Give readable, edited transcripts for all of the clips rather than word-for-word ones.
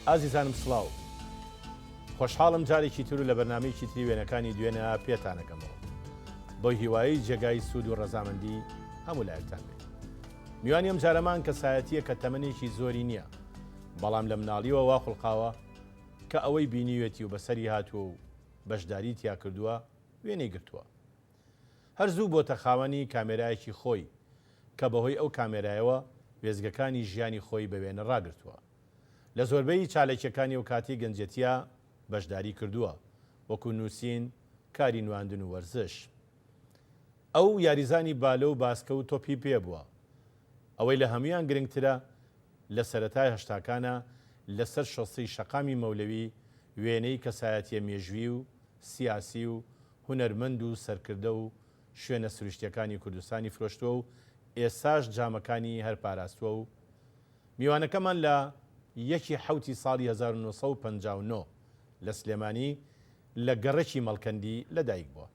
ئازیزانم سڵاو خۆشحاڵم جارێکی تر و لە بەرنامەیەکی تری وێنەکانی دوێنە پێتانەکەمەوە بۆ هیوایی جێگای سوود و ڕەزامەندی هەموو لایەکتان بێت. میوانی ئەم جارەمان کەسایەتیە کە تەمەنێکی زۆری نییە، بەڵام لە مناڵیەوە وا خوڵقاوە کە ئەوەی بینیوێتی و بەسەری هاتووە و بەشداری تیا کردووە وێنەی گرتووە. هەرزوو بۆتە خاوەنی کامێرایەکی خۆی کە بەهۆی ئەو کامێرایەوە وێزگەکانی ژیانی خۆی بە وێنە ڕاگرتووە. لە زۆربەی چالێکیەکانی و کاتی گەنجەتیە بەشداری کردووە، وەکو نووسین، کاری نواندن و وەرزش. ئەو یاریزانی بالە و باسکە و تۆپی پێ بووە. ئەوەی لە هەمویان گرنگترە لە سەرەتای هەشتاکانە لەسەر شۆسەی شەقامی مەولەوی وێنەی کەسایەتیە مێژووی و سیاسی و هونەرمەند و سەرکردە و شوێنە سروشتیەکانی کوردستانی فرۆشتووە و ئێساش جامەکانی هەر پاراستووە و میوانەکەمان لە 1 ساڵی 1959 لە سلێمانی لە گەڕێکی مەڵکەندی لەدایک بووە.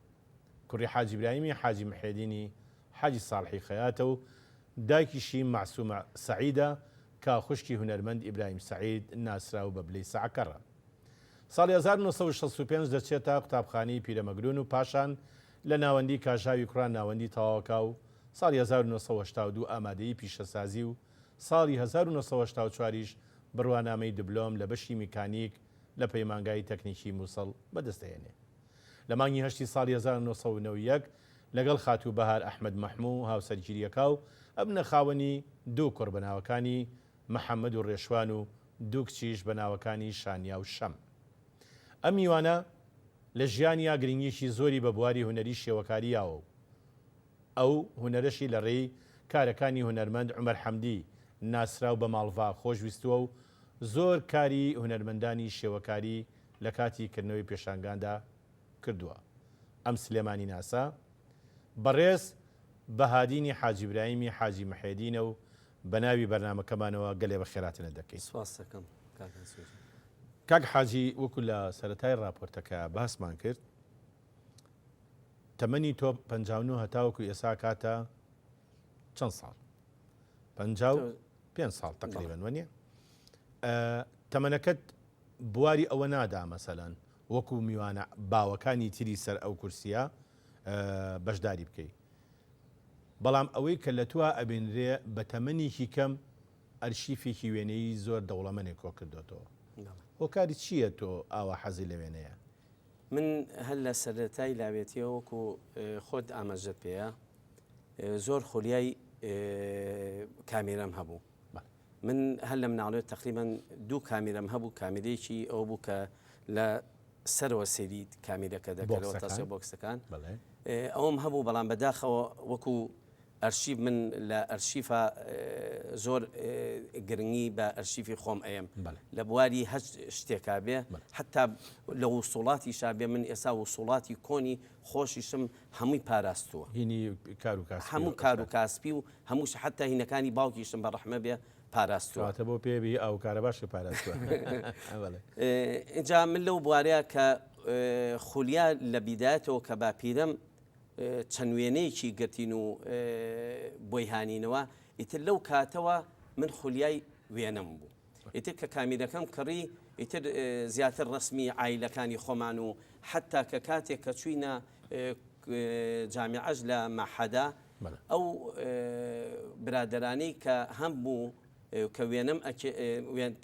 کوڕی حاجی ئیبراهیمی حاجی محێدینی حاجی ساڵحی خەیاتە و دایکیشی معسوومە سەعیدە کە خوشکی هونەرمەند ئیبراهیم سەعید ناسراو بە بلەی سەعکەڕە. ساڵی 1965 دەچێتە قوتابخانەی پیرەمەگرون و پاشان لە ناوەندی کاژاوی کوڕان ناوەندی تەواوکا و ساڵی 1982 ئامادەیی پیشەسازی و ساڵی 1984 بڕوانامەی دبلۆم لە بەشی میکانیک لە پەیمانگای تەکنیکی مووسڵ بەدەستێنێ. لە مانگی هەشتی ساڵی 1991 لەگەڵ خاتوو بەهار ئەحمەد مەحموو هاوسەرگیریەکە و ئەبنە خاوەنی دوو کوڕ بەناوەکانی محەممەد و ڕێشوان و دوو کچیش بەناوەکانی شانیا و شەم. ئەم میوانە لە ژیانیا گرنگیشی زۆری بە بواری هونەری شێوەکاریاوە و ئەو هونەرەشی لە ڕێی کارەکانی هونەرمەند عومەر حەمدی ناسراو بە ماڵڤا خۆشویستووە و زۆر کاری هونەرمەندانی شێوەکاری لە کاتی کردنەوەی پێشانگاندا کردووە. ئەم سلێمانی ناسا بەڕێز بەهادینی حاجی ئیبراهیمی حاجی محێدینە و بە ناوی بەرنامەکەمانەوە گەلێ بە خێراتنە دەکەین. سواس دەکەم کاک حاجی، وەکو لە سەرەتای راپۆرتەکە باسمان کرد، تەمەنی تۆ 59 هەتاوەکو ئێسا کاتە چەند ساڵ؟ 55 ساڵ تقریبەن وەنیە؟ تەمەنەکەت بواری ئەوە نادا مەسەلەن وەکو میوانە باوەکانی تری سەر ئەو کورسیە بەشداری بکەیت، بەڵام ئەوەی کە لە توە ئەبێنرێ بە تەمەنێکی کەم ئەرشیفێکی وێنەی زۆر دەوڵەمەنێک کۆ کردوێتەوە. هۆکاری چییە تۆ ئاوا حەزی لە وێنەیە؟ من هەر لە سەرەتای لاوێتیە وەکو خۆت ئاماژەت پێەیە زۆر خۆلیای کامێرەم هەبوو. من هەر لە مناڵێت تقریبان دوو کامێرەم هەبوو. کامێرەیەکی ئەو بوو کە لە سەرەوە سێری کامێرەکە دەکەەوە تاسێ بۆکسەکان ئەوم هەبوو، بەڵام بەداخەوە وەکو ئەرشیف من لە ئەرشیفە زۆر گرنگی بە ئەرشیفی خۆم ئەم لە بواری هەچ شتێکا بێ، حتا لە وسوڵاتی شابێ من ئێسا وسوڵاتی کۆنی خۆشیشم هەمووی پاراستووە، هەموو کار و کاسپی و هەمووش حتا هینەکانی باوکیشم بە ڕەحمە بێ پاراستووە بۆ پێبی ئەو کارە باش پاراستووە. اینجا من لەو بوارەیە کە خولیا لە بیدایەتەوە کە باپیرەم چەند وێنەیەکی گرتین و بۆی هانینەوە، ئیتر لەو کاتەوە من خولیای وێنەم بوو. ئیتر کە کامیرەکەم کڕی ئیتر زیاتر ڕسمی عایلەکانی خۆمان و حتا کە کاتێک کە چوینە جامیعەش لە مەحەدا ئەو برادرانەی کە هەم بوو کە وێنەم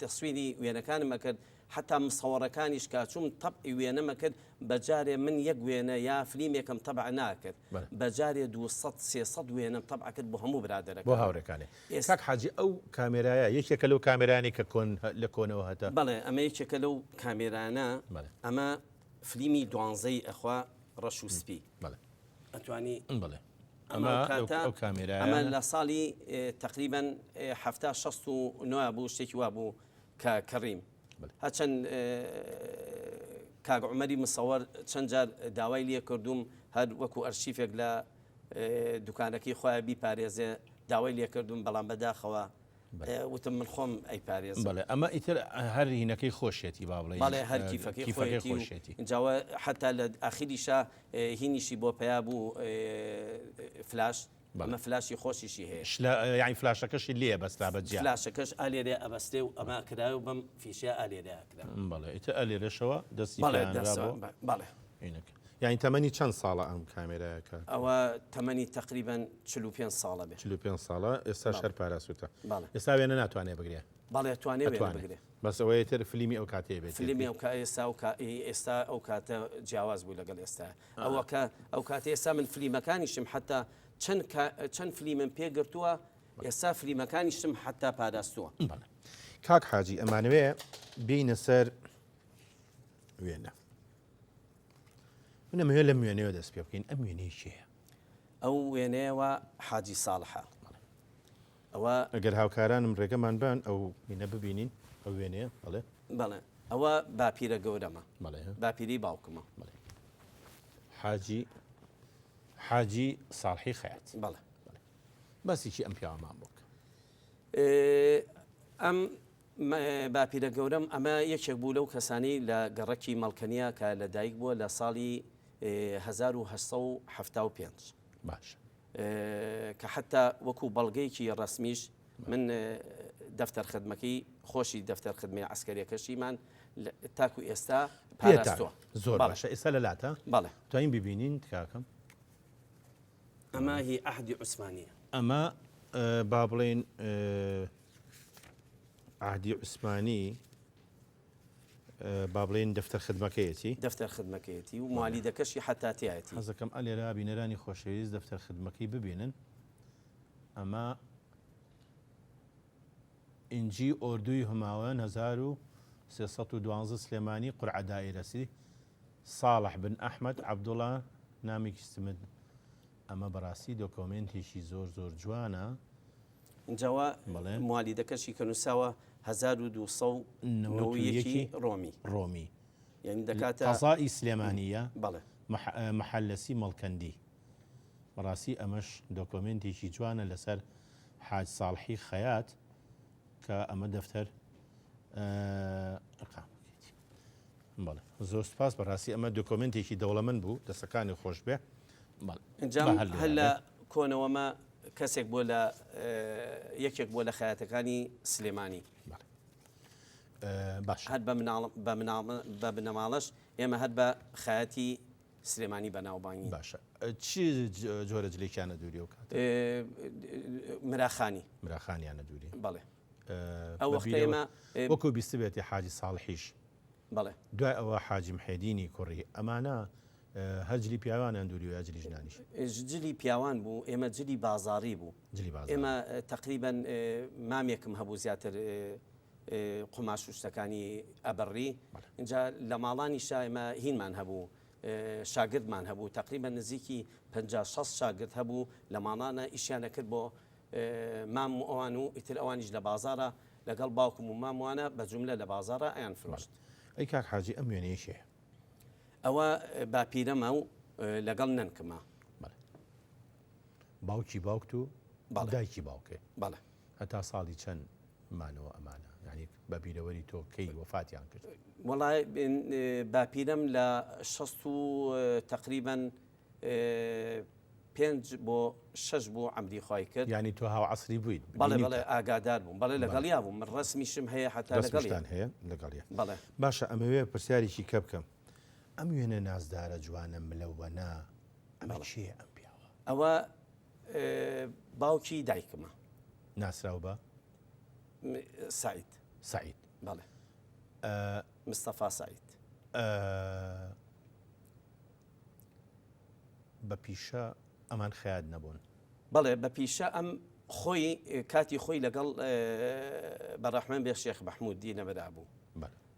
تەسویری وێنەکانم ئەکرد، حتا مسەوەڕەکانیش کاچووم تەبعی وێنەمە کرد، بەجارێ من یەک وێنە یا فلیمێکم تەبع ناکرد، بەجارێ 200-300 وێنەم تەبع کرد بۆ هەموو برادەرەکە بۆ هاوڕێکانی. کاک حاجی ئەو کامێرایە یەکێکە لەو کامێرانی کە لە کۆنەوە هەتا؟ بەڵێ ئەمە یەکێکە لەو کامێرانە، ئەمە فلیمی دوانزەی ئەخوا ڕەش و سپی ئەتوانی بڵێ ئەمە لە ساڵی تقریبان 1969 بوو، شتێکی وا بوو کە کڕیم. هەچەند کاک عومەری مسەوەر چەند جار داوای لێ کردوم هەر وەکو ئەرشیفێک لە دوکانەکەی خۆیان بیپارێزێ داوای لێ کردوم، بەڵام بەداخەوە وتم من خۆم ئەیپارێزم. بەڵێ ئەمە ئیتر هەر هینەکەی خۆشێتی با بڵێ، بەڵێ هەر کیفەکەی خۆشێتی. اینجاوە حتا لە ئاخریشا هینیشی بۆ پیا بوو فلاش ئەمە فلاشی خۆشیشی هەیە یعنی فلاشەکەشی لێ بەستا بەجیا فلاشەکەش ئالێرێ ئەبەستێ و ئەمە کرا و بەم فیشە ئالێرەکرا بەڵێ ئیتە ئەلێرەشەوە دەستی بەڵێ یعنی تەمەنی چەند ساڵە ئەم کامێرایەکە ئەوە تەمەنی تقریبان 45 ساڵە بێت 45 ساڵە ئێستا شەر پاراسوتە بەڵێ ئێستا وێنە ناتوانێت بگرێ بەڵێ توانێت بگرێ بەس ئەوەیە تر فیلمی ئەو کاتێ بێت فیلمی ئێستا ئەو کاتە جیاواز بوو لەگەڵ ئێستا ئەو کاتە ئێستا من فیلمەکانیشم حتا چەند فیلمم پێگرتووە ئێستا فیلمەکانیشم حتا پاراستووە کاک حاجی ئەمانوێ بینە سەر وێنە منەمەوێ لە وێنەوە دەست پێ بکەین ئەم وێنەی چییە ئەو وێنەیەوە حاجی ساڵحە ئەوە ئەگەر هاوکارانم ڕێگەمان بان ئەو وێنە ببینین ئەو وێنەیە بەڵێ بەڵێ ئەوە باپیرە گەورەمە بەڵێ باپیری باوکمە بەڵێ حاجی ساڵحی خەیات بەڵێ بەسیی ئەم پیاوەمان بووکە ئەم باپیرە گەورەم ئەمە یەکێک بوو لەو کەسانی لە گەڕەکی مەڵکەنیا کە لە دایک بووە لە ساڵی 1975 باش کە حتا وەکو بەڵگەیەکی ڕسمیش من دەفتەر خدمەکەی خۆشی دەفتەر خدمەی عسکەریەکەشیمان تاکو ئێستا پاراستووە زۆر باشە ئێستا لە لاتە بەڵێ توانین ببینین کاکەم ئەمە هی ئەحدی عوسمانیە ئەمە با بڵێن عهدی عوسمانی با بڵێن دەفتەر خدمەکەیەتی دەفتەر خدمەکەیەتی و موالیدەکەشی حتاتیایەتی حەزەکەم ئەلێرا بینەرانی خۆشەویست دەفتەر خدمەکەی ببینن ئەمە ئینجی ئۆردوی هەماوەن 1312 سلێمانی قورعە دائیرەسی ساڵح بن ئەحمەد عەبدوڵڵا نامێکی سمت ئەمە بەڕاستی دۆکۆمنتێکی زۆر جوانە اینجاوە موالیدەکەشی کە نووساوە 1291 ڕۆمی یعنی دەکاتە قەزای سلێمانیە بەڵێ محەلەسی مەڵکەندی بەڕاستی ئەمەش دۆکۆمنتێکی جوانە لەسەر حاج ساڵحی خەیات کە ئەمە دەفتەر بەڵێ زۆر سپاس بەڕاستی ئەمە دۆکۆمنتێکی دەوڵەمەند بوو دەسەکانی خۆش بێ هەل لە کۆنەوەمە کەسێک بۆ لە یەکێک بۆ لە خەیاتەکانی سلێمانی باش هەر بە بنەماڵش ئێمە هەر بە خەیاتی سلێمانی بەناوبانگی باشە چی جۆرە جلێکیانە دووری و کات مراخانیانە دووری بەڵێ ئەو وەختەیمە وەکو بیست بێتی حاجی ساڵحیش بەڵێ دوای ئەوە حاجی محێدینی کوڕی ئەمانە هەجلی پیاوانیان دووری و یا جلی ژنانیش جلی پیاوان بوو ئێمە جلی بازاری بوو ئێمە تقریبان مامێکم هەبوو زیاتر قماش و شتەکانی ئەبڕی اینجا لە ماڵانیشا ئێمە هینمان هەبوو شاگردمان هەبوو تقریبا نزیکی 50-60 شاگرد هەبوو لە ماڵانە ئیشیانە کرد بۆ مام ئەوان و ئیتر ئەوانیش لە بازارە لەگەڵ باوکم و ماموانە بە جوملە لە بازارە ئەیان فرۆشت ئەی کاک حاجی ئەم وێنەیەشێ ئەوە باپیرەمە و لەگەڵ نەنکمە باوکی باوکت و دایکی باوکێ بەڵێ هەتا ساڵی چەند مانەوە ئەمانە ینی بەبیرەوەری تۆ کەی وەفاتیان کرد وەڵای باپیرەم لە 60 تقریبا 5 بۆ 6 بۆ عەمدی خۆی کرد ینی تۆ هاو عەسری بوویت بەڵێ ئاگادار بووم بەڵێ لەگەڵیا بووم من ڕسمیشم هەیە حتا لەگەڵیان هەیە لەگەڵیە بەڵێ باشە ئەمەوێ پرسیارێکی کە بکەم ئەم وێنە نازدارە جوانە ملەوەنا ئەمە چیە ئەم پیاوە ئەوە باوکی دایکمە ناسرااو بە سعید بەڵێ مستەفا سعید بە پیشە ئەمان خەیات نەبوون بەڵێ بە پیشە ئەم خۆی کاتی خۆی لەگەڵ بەڕەحمەن بێ شێخ مەحموود دینەبەدا بوو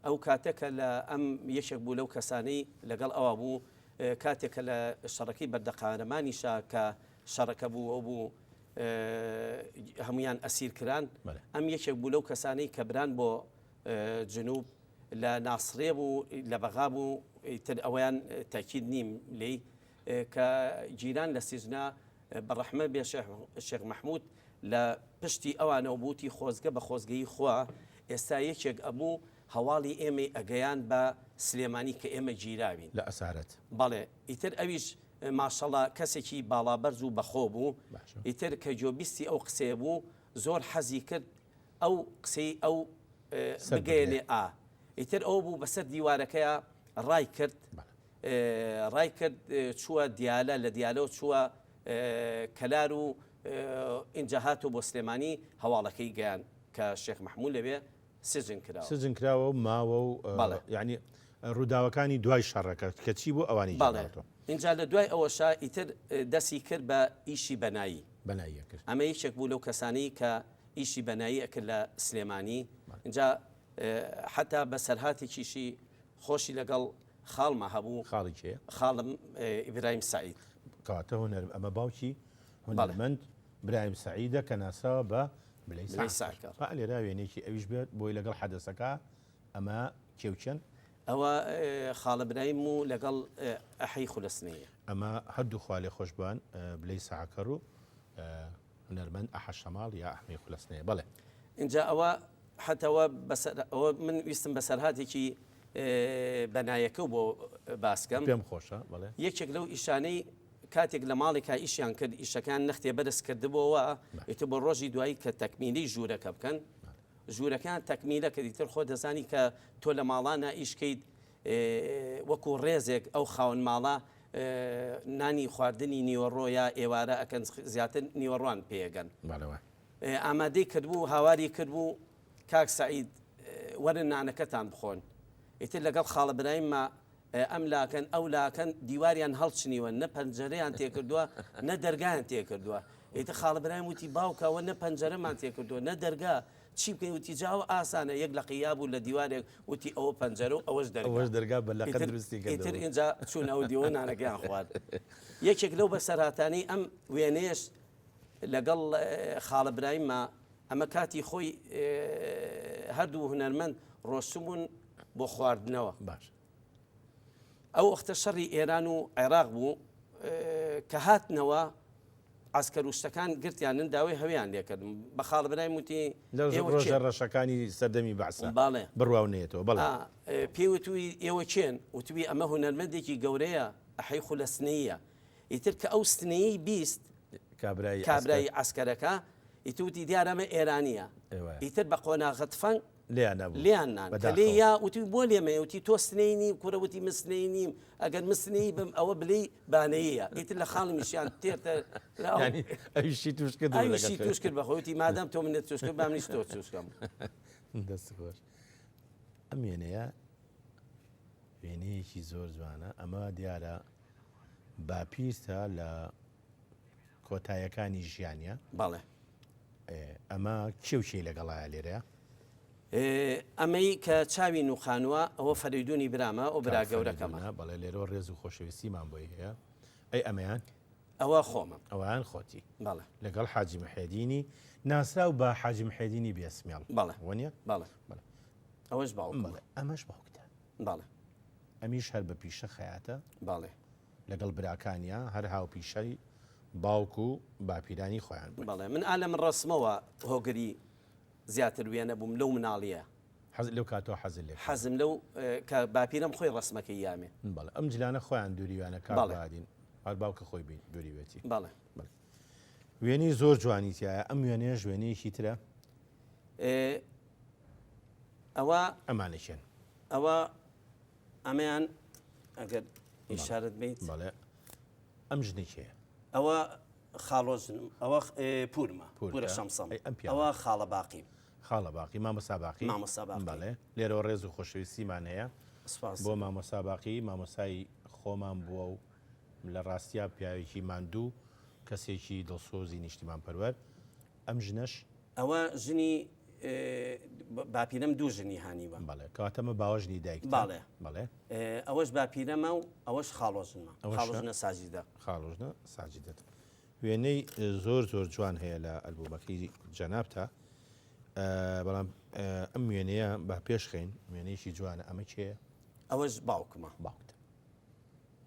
ئەو کاتێکە لە ئەم یەکێک بوو لەو کەسانەی لەگەڵ ئەوە بوو کاتێکە لە شەڕەکەی بەردەقانەمانیشا کە شەڕەکە بوو ئەو بوو هەمویان ئەسیر کران ئەم یەکێک بوو لەو کەسانەی کە بران بۆ جنوب لە ناسڕێ بوو لە بەغا بوو تر ئەویان تاکید نیم لێی کە جیران لە سیژنا بەڕەحمە بێ شێخ مەحموود لە پشتی ئەوانەوە بووتی خۆزگە بە خۆزگەی خوا ئێستا یەکێک ئەبوو هەواڵی ئێمە ئەگەیان بە سلێمانی کە ئێمە گیراوین لە ئەسارەت بەڵێ ئیتر ئەویش ماشەڵڵا کەسێکی باڵابەرز و بەخۆ بوو ئیتر کە جۆبیستی ئەو قسێ بوو زۆر حەزی کرد ئەو قسەی ئەو بگەێنێ ئیتر ئەو بوو بەسەر دیوارەکەیە ڕای کرد چووە دیالە لە دیالەوە چووە کەلار و ئینجا هاتۆ بۆ سلێمانی هەواڵەکەی گەیان کە شێخ مەحموود لەوێ سجن کراوە و ماوە و یعنی ڕووداوەکانی دوای شەڕەکە کە چی بوو ئەوانی اینجا لە دوای ئەوەشا ئیتر دەستی کرد بە ئیشی بەنایی کرد ئەمە یەکێک بوو لەو کەسانی کە ئیشی بەنایی ئەکرد لە سلێمانی اینجا حتا بە سەرهاتێکیشی خۆشی لەگەڵ خاڵمە هەبوو خاڵم ئیبراهیم سعید کاتە هوەر ئەمە باوکی هوەرمەند براهیم سعیدە کە ناساوە بە بلەی لێرا وێنێکی ئەویش بێت بۆی لەگەڵ حەدەسەکە ئەمە کێوچەن ئەوە خاڵە برایم و لەگەڵ ئەحەی خولەسنەیە ئەمە هەردوو خوالێ خۆشبان بلەی ساکەڕ و هوەرمەند ئەحە شەماڵ یا ئەحمەی خولەسنەیە بڵێ اینجا ئەوە حتەوە ئەوە من ویستم بەسەرهاتێکی بەنایەکە بۆ باسکەم پێم خۆشە بڵێ یەکێک لەو ئیشانەی کاتێک لە ماڵێکا ئیشیان کرد ئیشەکان نەختێ بەدەست کردبەوە ئیتر بۆ ڕۆژی دوایی کە تەکمیلی ژوورەکە بکەن ژوورەکان تەکمیلە کە دیتر خۆ دەزانی کە تۆ لە ماڵانە ئیشکەیت وەکو ڕێزێک ئەو خاون ماڵە نانی خواردنی نیوەڕۆ یا ئێوارە ئەکەن زیاتر نیوەڕوان پێگەن ئامادەی کردبوو هاواری کردبوو کاک سعید وەرن نانەکەتان بخۆن ئیتر لەگەڵ خاڵە برایممە ئەم لاکەن ئەو لاکەن دیواریان هەڵچنیوە نە پەنجەرەیان تێکردووە نە دەرگایان تێکردووە ئیتر خاڵە برایم وتی باوکەوە نە پەنجەرەمان تێکردووە نە دەرگا چی بکەین وتی جاوە ئاسانە یەک لە قیاب و لە دیوارێک وتی ئەوە پەنجەرە و ئەوەش دەرگا بەلەقە دروستی کرد ئیتر اینجا چوون ئەو دیوە نانەکەیان خوارد یەکێک لەو بەسەرهاتانی ئەم وێنەیەش لەگەڵ خاڵە برایممە ئەمە کاتی خۆی هەردوو هونەرمەند ڕۆشتبوون بۆ خواردنەوە باش ئەو وەختە شەڕی ئێران و عێراق بوو کە هاتنەوە عسکەروشتەکان گرتیانن داوای هەویان لێکردم بە خاڵە برایم وتی ڕۆژە ڕەشەکانی سەردەمی بەعسا بڕواونێتەوە بەڵێ پێوتوی ئێوە چێن وتوی ئەمە هونەرمەندێکی گەورەیە ئەحەی خولەسنەیە ئیتر کە ئەو ستنەیەی بیست کابرای عسکەرەکە ئیتوتی دیارەمە ئێرانیە ئیتر بە قۆناغەتفەنگ لیان نان لێ یا وتی بۆ لێمە وتی تۆ ستنەی کوڕەوتی مسنەی نیم ئەگەر مسنەی بم ئەوە بلی بانەیە ئیتر لە خاڵمیشیان تێرتە ئەویشی توش کرد توش کرد بەخۆتی مادام تۆ منێت توش کرد بامنیش تۆ توشکەم دەست خۆش ئەم وێنەیە وێنەیەکی زۆر جوانە ئەمە دیارە باپیرتە لە کۆتاییەکانی ژیانە بەڵێ ئەمە کێوچی لەگەڵایە لێرەیە ئەمەی کە چاوی نوخانوە ئەوە فەریدونی برامە ئەو برا گەورەکەمە بەڵێ لێرەوە ڕێز و خۆشەویستیمان بۆی هەیە ئەی ئەمەیان ئەوە خۆمە ئەویان خۆتی بەڵێ لەگەڵ حاجی محێدینی ناسراو بە حاجی محێدینی بێسمیاڵ بەڵێ وەنیە بەڵێ ئەوەش باوک ئەمەش باوکتە بەڵێ ئەمیش هەر بە پیشە خەیاتە بەڵێ لەگەڵ براکانیە هەر هاو پیشەی باوک و باپیرانی خۆیان بەڵێ من ئالە من ڕسمەوە هۆگری زیاتر وێنە بووم لەو مناڵیە لەو کاتۆ حەزم لەو کە باپیرم خۆی ڕسمەکەی یامێ بەڵێ ئەم جلانە خۆیان دووریوانە کاربادین هەر باوکە خۆی دووریوێتی بەڵێ وێنی زۆر جوانیتیایە ئەم وێنەیە وێنەیەکی ترە ئەوە ئەمانێکێن ئەوە ئەمەیان ئەگەر ئیشارەت بیت بەڵێ ئەم ژنێکەیە ئەوە خاڵۆژنم ئەوە پورمە پورە شەمسەم ئەوە خاڵە باقیم خاڵە باقی مامۆستا باقی بەڵێ لێرەوە ڕێز و خۆشەویستیمان هەیە بۆ مامۆستا باقی مامۆسای خۆمان بووە و لە ڕاستیا پیاوێکی ماندوو کەسێکی دڵسۆزی نیشتیمان پەروەر ئەم ژنەش ئەوە ژنی باپیرەم دوو ژنی هانیوە بەڵێ کاتەمە باوەژنی دایک بەڵێ ئەوەش باپیرەمە و ئەوەش خاڵۆژنمە خاڵۆژنە ساجیدە خاڵۆژنە ساجیدەت وێنەی زۆر زۆر جوان هەیە لە ئەلبومەکەی جەنابتە بەڵام ئەم وێنەیە با پێشخین وێنەیەکی جوانە ئەمە کێ ئەوەش باوکمە باوکتە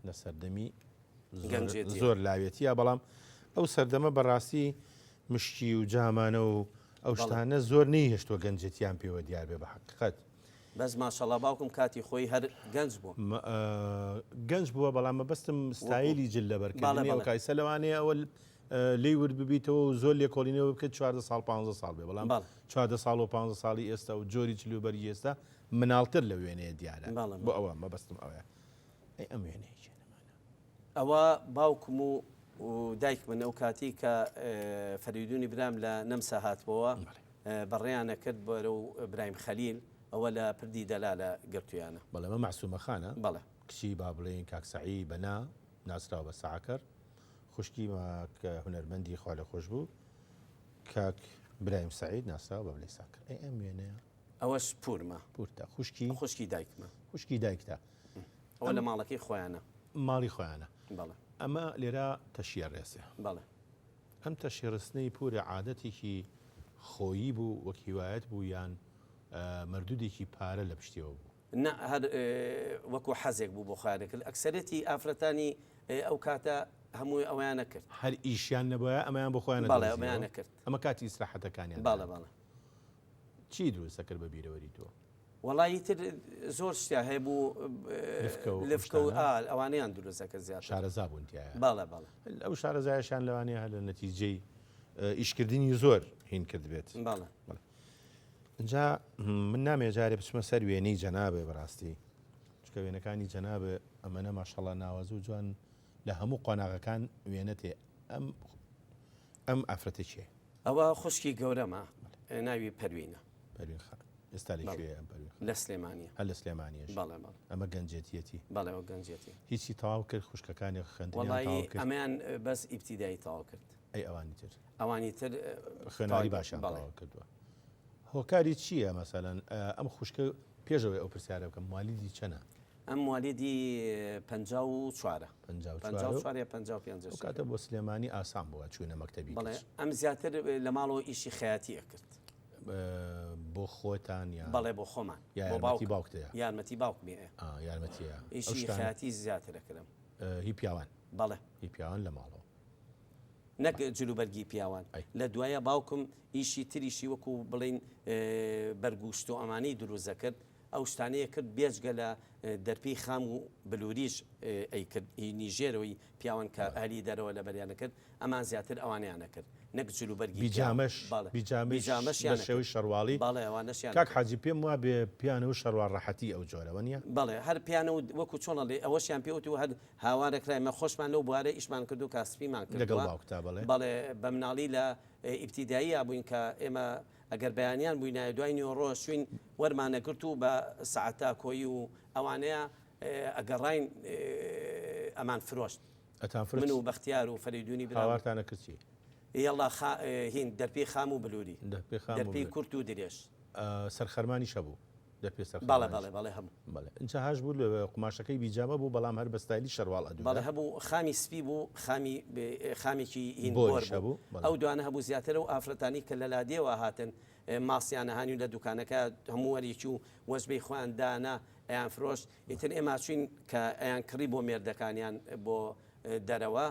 لە سەردەمی زۆر لاوێتیە بەڵام ئەو سەردەمە بەڕاستی مشکی و جامانە و ئەو شتانە زۆر نەیهێشتوە گەنجێتیان پێوە دیار بێ بە حقیقەت بەس ماشەڵڵا باوکم کاتی خۆی هەر گەنج بوو گەنج بووە بەڵام مەبەستم ستایلی جل لەبەرکردنی کایسە لەوانەیە ئەوە لی ورد ببیتەوە و زۆر لێکۆڵینەوە بکەیت 14 ساڵ 15 ساڵ بێ بەڵام 14 ساڵ و 15 ساڵی ئێستا و جۆری چلوبەری ئێستا مناڵتر لە وێنەیە دیارە بۆ ئەوە مەبەستم ئەوەیە ئەم وێنەیە ئەوە باوکم و دایک من ئەو کاتی کە فەریدونی برام لە نەمسا هاتبەوە بەڕێیانە کرد بۆرە و برایم خەلیل ئەوە لە پردی دەلا لە گرتویانە بەڵێ مە معسوومەخانە بەڵێ کچی با بڵێن کاکسعی بەنا ناسراوە بە ساعکرد خوشکی کە هونەرمەندی خوا لە خۆش بوو کاک برایم سعید ناسراوە بە بڵێ ساکرد ئەم وێنەیە ئەوەش پورمە پورتە خوشکی دایکمە خوشکی دایکتە ئەوە لە ماڵەکەی خۆیانە ماڵی خۆیانە بەڵێ ئەمە لێرە تەشیە ڕێسێ بەڵێ ئەم تەشیڕستنەی پورە عادەتێکی خۆیی بوو وەک هیوایەت بوو یان مردودێکی پارە لە پشتیەوە بوو نه هەر وەکو حەزێک بوو بۆ خارەکرد ئەکسەرەتی ئافرەتانی ئەو کاتە هەمووی ئەویانە کرد هەر ئیشیان نەبووە ئەمەیان بۆ خۆیان بەڵێ ئەمەیانە کرد ئەمە کاتی ئیسراحەتەکانیان بەڵێ بەڵێ چی دروستە کرد بە بیرەوەری تۆ وەڵی تر زۆر شتیا هەیە بوو لفکە و ئەوانەیان دروستەکە زیاد شارەزا بوون تایە بەڵێ بەڵێ ئەو شارەزایشان لەوانەیە هەر لە نەتیجەی ئیشکردنی زۆر هین کرد بێت بەڵێ اینجا من نامێ جارێ بچمە سەر وێنەی جەنابێ بەڕاستی چکە وێنەکانی جەنابێ ئەمەنە ماشەڵڵا ناوەز و جوان لە هەموو قۆناغەکان وێنەتێ ئەم ئافرەتە چیە ئەوە خوشکی گەورەمە ناوی پەروینە پەروین خان ئێستا لەکوێیە ئەم پەروین لە سلێمانیە هەر لە سلێمانیەش بەڵێ بەڵێ ئەمە گەنجێتیەتی بەڵێ ئەو گەنجێتی هیچی تەواو کرد خوشکەکانی خوێندنیان وەڵی تەواو کرد ئەمەیان بەس ئیبتیدایی تەواو کرد ئەی ئەوانی تر ئەوانی تر خوێنەواری باشیان تەواو کردووە هۆکاری چییە مەسەلەن ئەم خوشکە پێشەوەی ئەو پرسیارە بکەم مالیدی چەنە ئەم والیدی 54 کاتە بۆ سلێمانی ئاسان بووە چوونە مەکتەبی بەڵێ ئەم زیاتر لە ماڵەوە ئیشی خەیاتیە کرد بۆ خۆتان یان بەڵێ بۆ خۆمان یارمەتی باوکتەیە یارمەتی باوکمێ یارمەتیە ئیشی خەیاتی زیاترەکردم هی پیاوان بەڵێ هی پیاوان لە ماڵەوە نەک جلوبەرگی پیاوان لە دوایە باوکم ئیشی تریشی وەکو بڵین بەرگوشت و ئەمانەی دروزە کرد ئەو شتانەیە کرد بێجگە لە دەرپی خام و بلوریش ئەی کرد نیژێرەوەی پیاوان کە ئالی دەرەوە لە بەریانە کرد ئەمان زیاتر ئەوانیانە کرد نەک جلوبەرگی بیجامەش شێوی شەرواڵی باڵێ ئەوانەشیان کاک حاجی پێم وە بێ پیانە و شەروار ڕەحەتی ئەو جۆرەوە نیە بەڵێ هەر پیانە و وەکو چۆنەڵێ ئەوەشیان پێوت و هەر هاوارەکرایمە خۆشمان لەو بوارە ئیشمان کرد و کاسپیمان کرد لەگەڵ باوکتا بەڵێ بە مناڵی لە ئیبتیدایی بووین کە ئێمە ئەگەر بەیانیان بووینایە دوای نیوەڕۆ شوین وەرمانەگرت و بە سەعەتا کۆیی و ئەوانەیە ئەگەڕین ئەمان فرۆشت من و بەختیار و فەریدونی براوارتانە کردی یەڵا هین دەرپی خام و بلووری دەرپی کورت و درێژ سەرخەرمانی شەبوو بەڵێ بەڵێ بەڵێ هەموو بەڵێ اینجا هاش بوو لە قماشەکەی بیجامە بوو بەڵام هەر بەستایلی شەروال ئەدو بەڵێ هەبوو خامی سپی بوو خامێکی هین بۆر بوو ئەو دوانە هەبوو زیاترە و ئافرەتانی کە لە لادێوە هاتن ماسییانە هاانی لە دوکانەکە هەموو وەریکی و وەزبەی خۆیان دانا ئەیان فرۆشت ئیتر ئێمە چوین کە ئەیان کڕی بۆ مێردەکانیان بۆ دەرەوە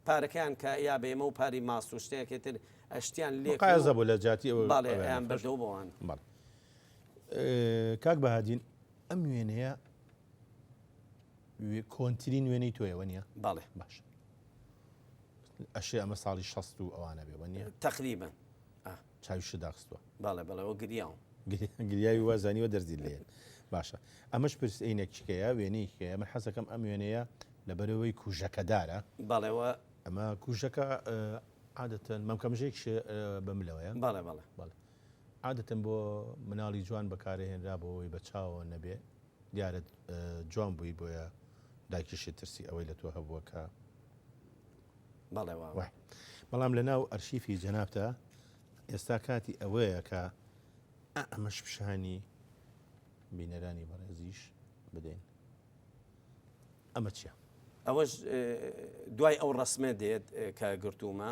پارەکەیان کە یا بێمە و پاری ماست و شتێکێتر ئەشتیان لێ قایزە بوو لە جاتی باڵێ ئەیان بەردەو بۆوان کاک بەهادین ئەم وێنەیە کۆنترین وێنەی تۆیەوە نیە باڵێ باش ئەشێ ئەمە ساڵی 60 و ئەوانە بێوە نیە تقریبا چاویش داخستووە باڵێ بەڵێەوە گریاوم گریاوی وازانیوە دەرزی لێن باشە ئەمەش پرس عینێکیکەیە وێنەیەکەیە من حەزەکەم ئەم وێنەیە لەبەرەوەی کوژەکەدارە باڵێەوە ئەمە کوژەکە عادەتەن مەمکەمژێک بملەوەیە باڵێ باڵێ باڵێ عادەتەن بۆ مناڵی جوان بەکارهێنرا بۆەوەی بە چاوە نەبێ دیارە جوان بووی بۆیە دایکیشی ترسی ئەوەی لە تۆ هەبووەکە بەڵێەوە بەڵام لە ناو ئەرشیفی جەنابتە ئێستا کاتی ئەوەیە کە ئەمەش پیشانی بینەرانی بەڕێزیش بدەین ئەمە چییە؟ ئەوەش دوای ئەو ڕسمە دێت کە گرتومە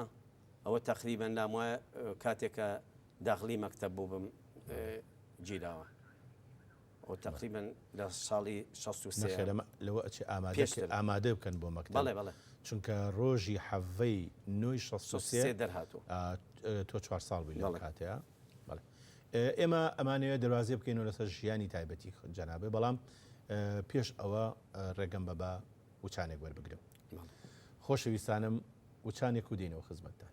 ئەوە تقریبا لام وایە کاتێکە داخلی مەکتەب بوو بم گیراوە ئەو تقریبا لە ساڵی 63 لەوە ئامادە بکەن بۆ مەکتەب بەڵێ بەڵێ چونکە ڕۆژی حەڤەی 9 63 دەرهاتوو تۆ 4 ساڵ بووی لەو کاتەیە ئێمە ئەمانەیە دەواازێ بکەینەوە لەسەر ژیانی تایبەتی جەنابێ بەڵام پێش ئەوە ڕێگەم بە وچانێک وەربگرم خۆشەویستانم وچانێک و دێنەوە خزمەتتان.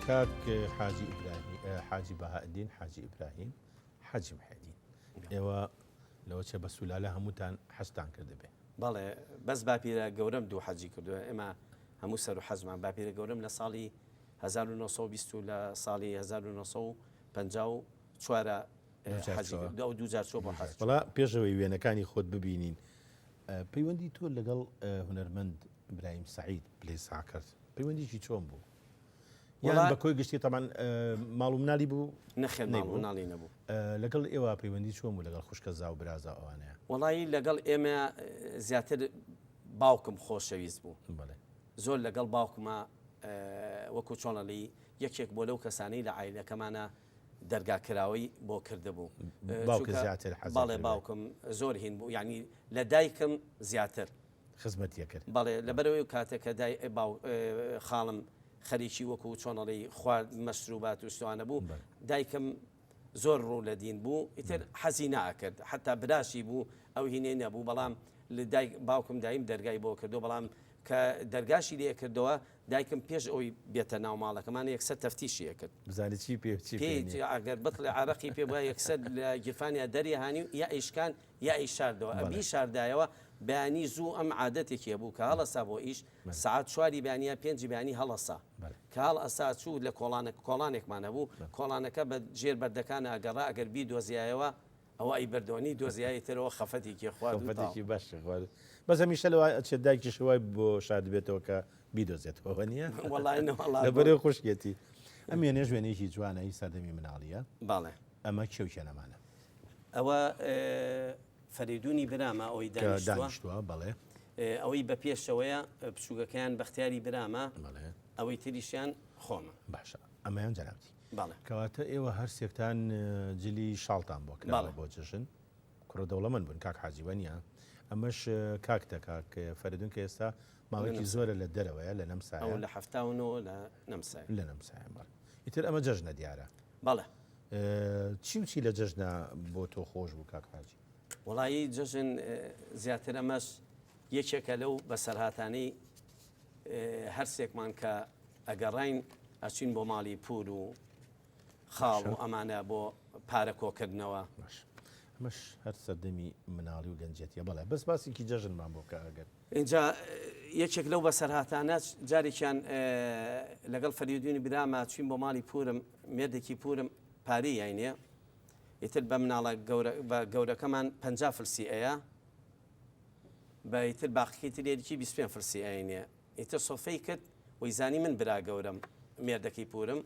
کاک حاجی ئیبراهیم حاجی بەهائالدین حاجی ئیبراهیم حاجی محەدین ئێوە لەوە چێ بە سولالە هەمووتان حەزتان کردبێ. بەڵێ بەس باپیرە گەورەم دوو حەجی کردووە ئێمە هەموو سەر و حەزمان باپیرە گەورەم لە ساڵی 1920 لە ساڵی 1954 دوجار چۆ بۆ حەج. بەڵا پێشەوەی وێنەکانی خۆت ببینین پەیوەندی تۆ لەگەڵ هونەرمەند ئیبراهیم سەعید پلەی ساکرد پەیوەندیی چۆن بوو؟ یان بە کۆی گشتی تەمان ماڵ و مناڵی بوو نەخێر ماڵ و مناڵی نەبوو. لەگەڵ ئێوە پەیوەندی چۆن بوو لەگەڵ خوشکە زا و برازا ئەوانەیە؟ وەڵی لەگەڵ ئێمە زیاتر باوکم خۆشەویست بوو. زۆر لەگەڵ باوکمە وەکو چۆنەڵی یەکێک بۆ لەو کەسانی لە عایلەکەمانە دەرگاکراوەی بۆ کردبوو. باڵێ باوکم زۆر هین بوو یعنی لە دایکم زیاتر خزمەتیە کرد. بەڵێ لەبەرەوەی کاتێککە خاڵم خەریکی وەکو چۆنەڵی خوارد مەشروبات و شتوانە بوو دایکم زۆر ڕوو لە دین بوو ئیتر حەزی ناکرد حتا براشی بوو ئەو هینێ نەبوو بەڵام باوکم دایم دەرگای بۆ کردو بەڵام کە دەرگاشی لێ کردەوە دایکم پێش ئەوی بێتە ناو ماڵەکەمان یەکسەر تەفتیشیە کرد بزانێت چی ئەگەر بڵێ عراقی پێ بە یەکسەر لە گیرفانیا دەری هانی یا ئیشکان یا ئەی شاردەوە ئەبی شاردایەوە بەیانی زوو ئەم عادەتێکی بوو کە هەڵەسا بۆ ئیش سعات 4 بەیانە 5 بەیانی هەڵەسا کە هەڵ ئەسا چوو لە کۆڵانێکمانە بوو کۆڵانەکە بە جێر بەردەکانە ئەگەڕا ئەگەر بی دۆزیایەوە ئەوە ئەی بەردۆنی دۆزیایی ترەوە خەفەتێکی خوارد باش خوارد بەس هەمیشە لەوە ئەچێت دایکی شوای بۆ شاد بێتەوە کە بیدۆزێتەوە نییە لەبەرێ خوشکێتی ئەم وێنێ ژوێنێکی جوانایی سەردەمی مناڵیە. باڵێ ئەمە کێوکێنەمانە ئەوە فەریدونی برامە ئەوەی دانیشتووە بەڵێ ئەوەی بە پێشەوەیە بچووکەکەیان بەختیاری برامە ئەوەی تریشیان خۆمە. باشە ئەمەیان جەنابی کەواتە ئێوە هەر سێکتان جلی شاڵتان بۆ کراوە بۆ جژن کوڕە دەوڵەمەند بوون کاک حاجیوە نیە ئەمەش کاکتە کاک فەریدون کە ئێستا ماوەیەکی زۆرە لە دەرەوەیە لە نەمسایە لە هەفتاونەوە لە نەمسای لە نەمسایە ئیتر ئەمە جەژنە دیارە. بەڵێ چی و چی لە جەژنە بۆ تۆ خۆش بوو کاک حاجی؟ وڵایی جەژن زیاتر ئەمەش یەکێکە لەو بەسەرهاتانەی هەرسێکمان کە ئەگەڕین ئەچین بۆ ماڵی پور و خاڵ و ئەمانە بۆ پارە کۆکردنەوە ئەمەش هەر سەردەمی مناڵی و گەنجێتیە بەڵێ بەس باسێکی جەژنمان بۆ کە ئەگەر اینجا یەکێک لەو بەسەرهاتانە جارێکیان لەگەڵ فەریدونی برامە چوین بۆ ماڵی پورم مێردێکی پورم پارەی یاینێ ئیتر بە مناڵە گەورەکەمان 50 فرسی ئەیە بە ئیتر باقیی ترێکی 25 فرسی ئاینێ ئیتر سۆفەی کرد وەیزانی من برا گەورم مێردەکەی پورم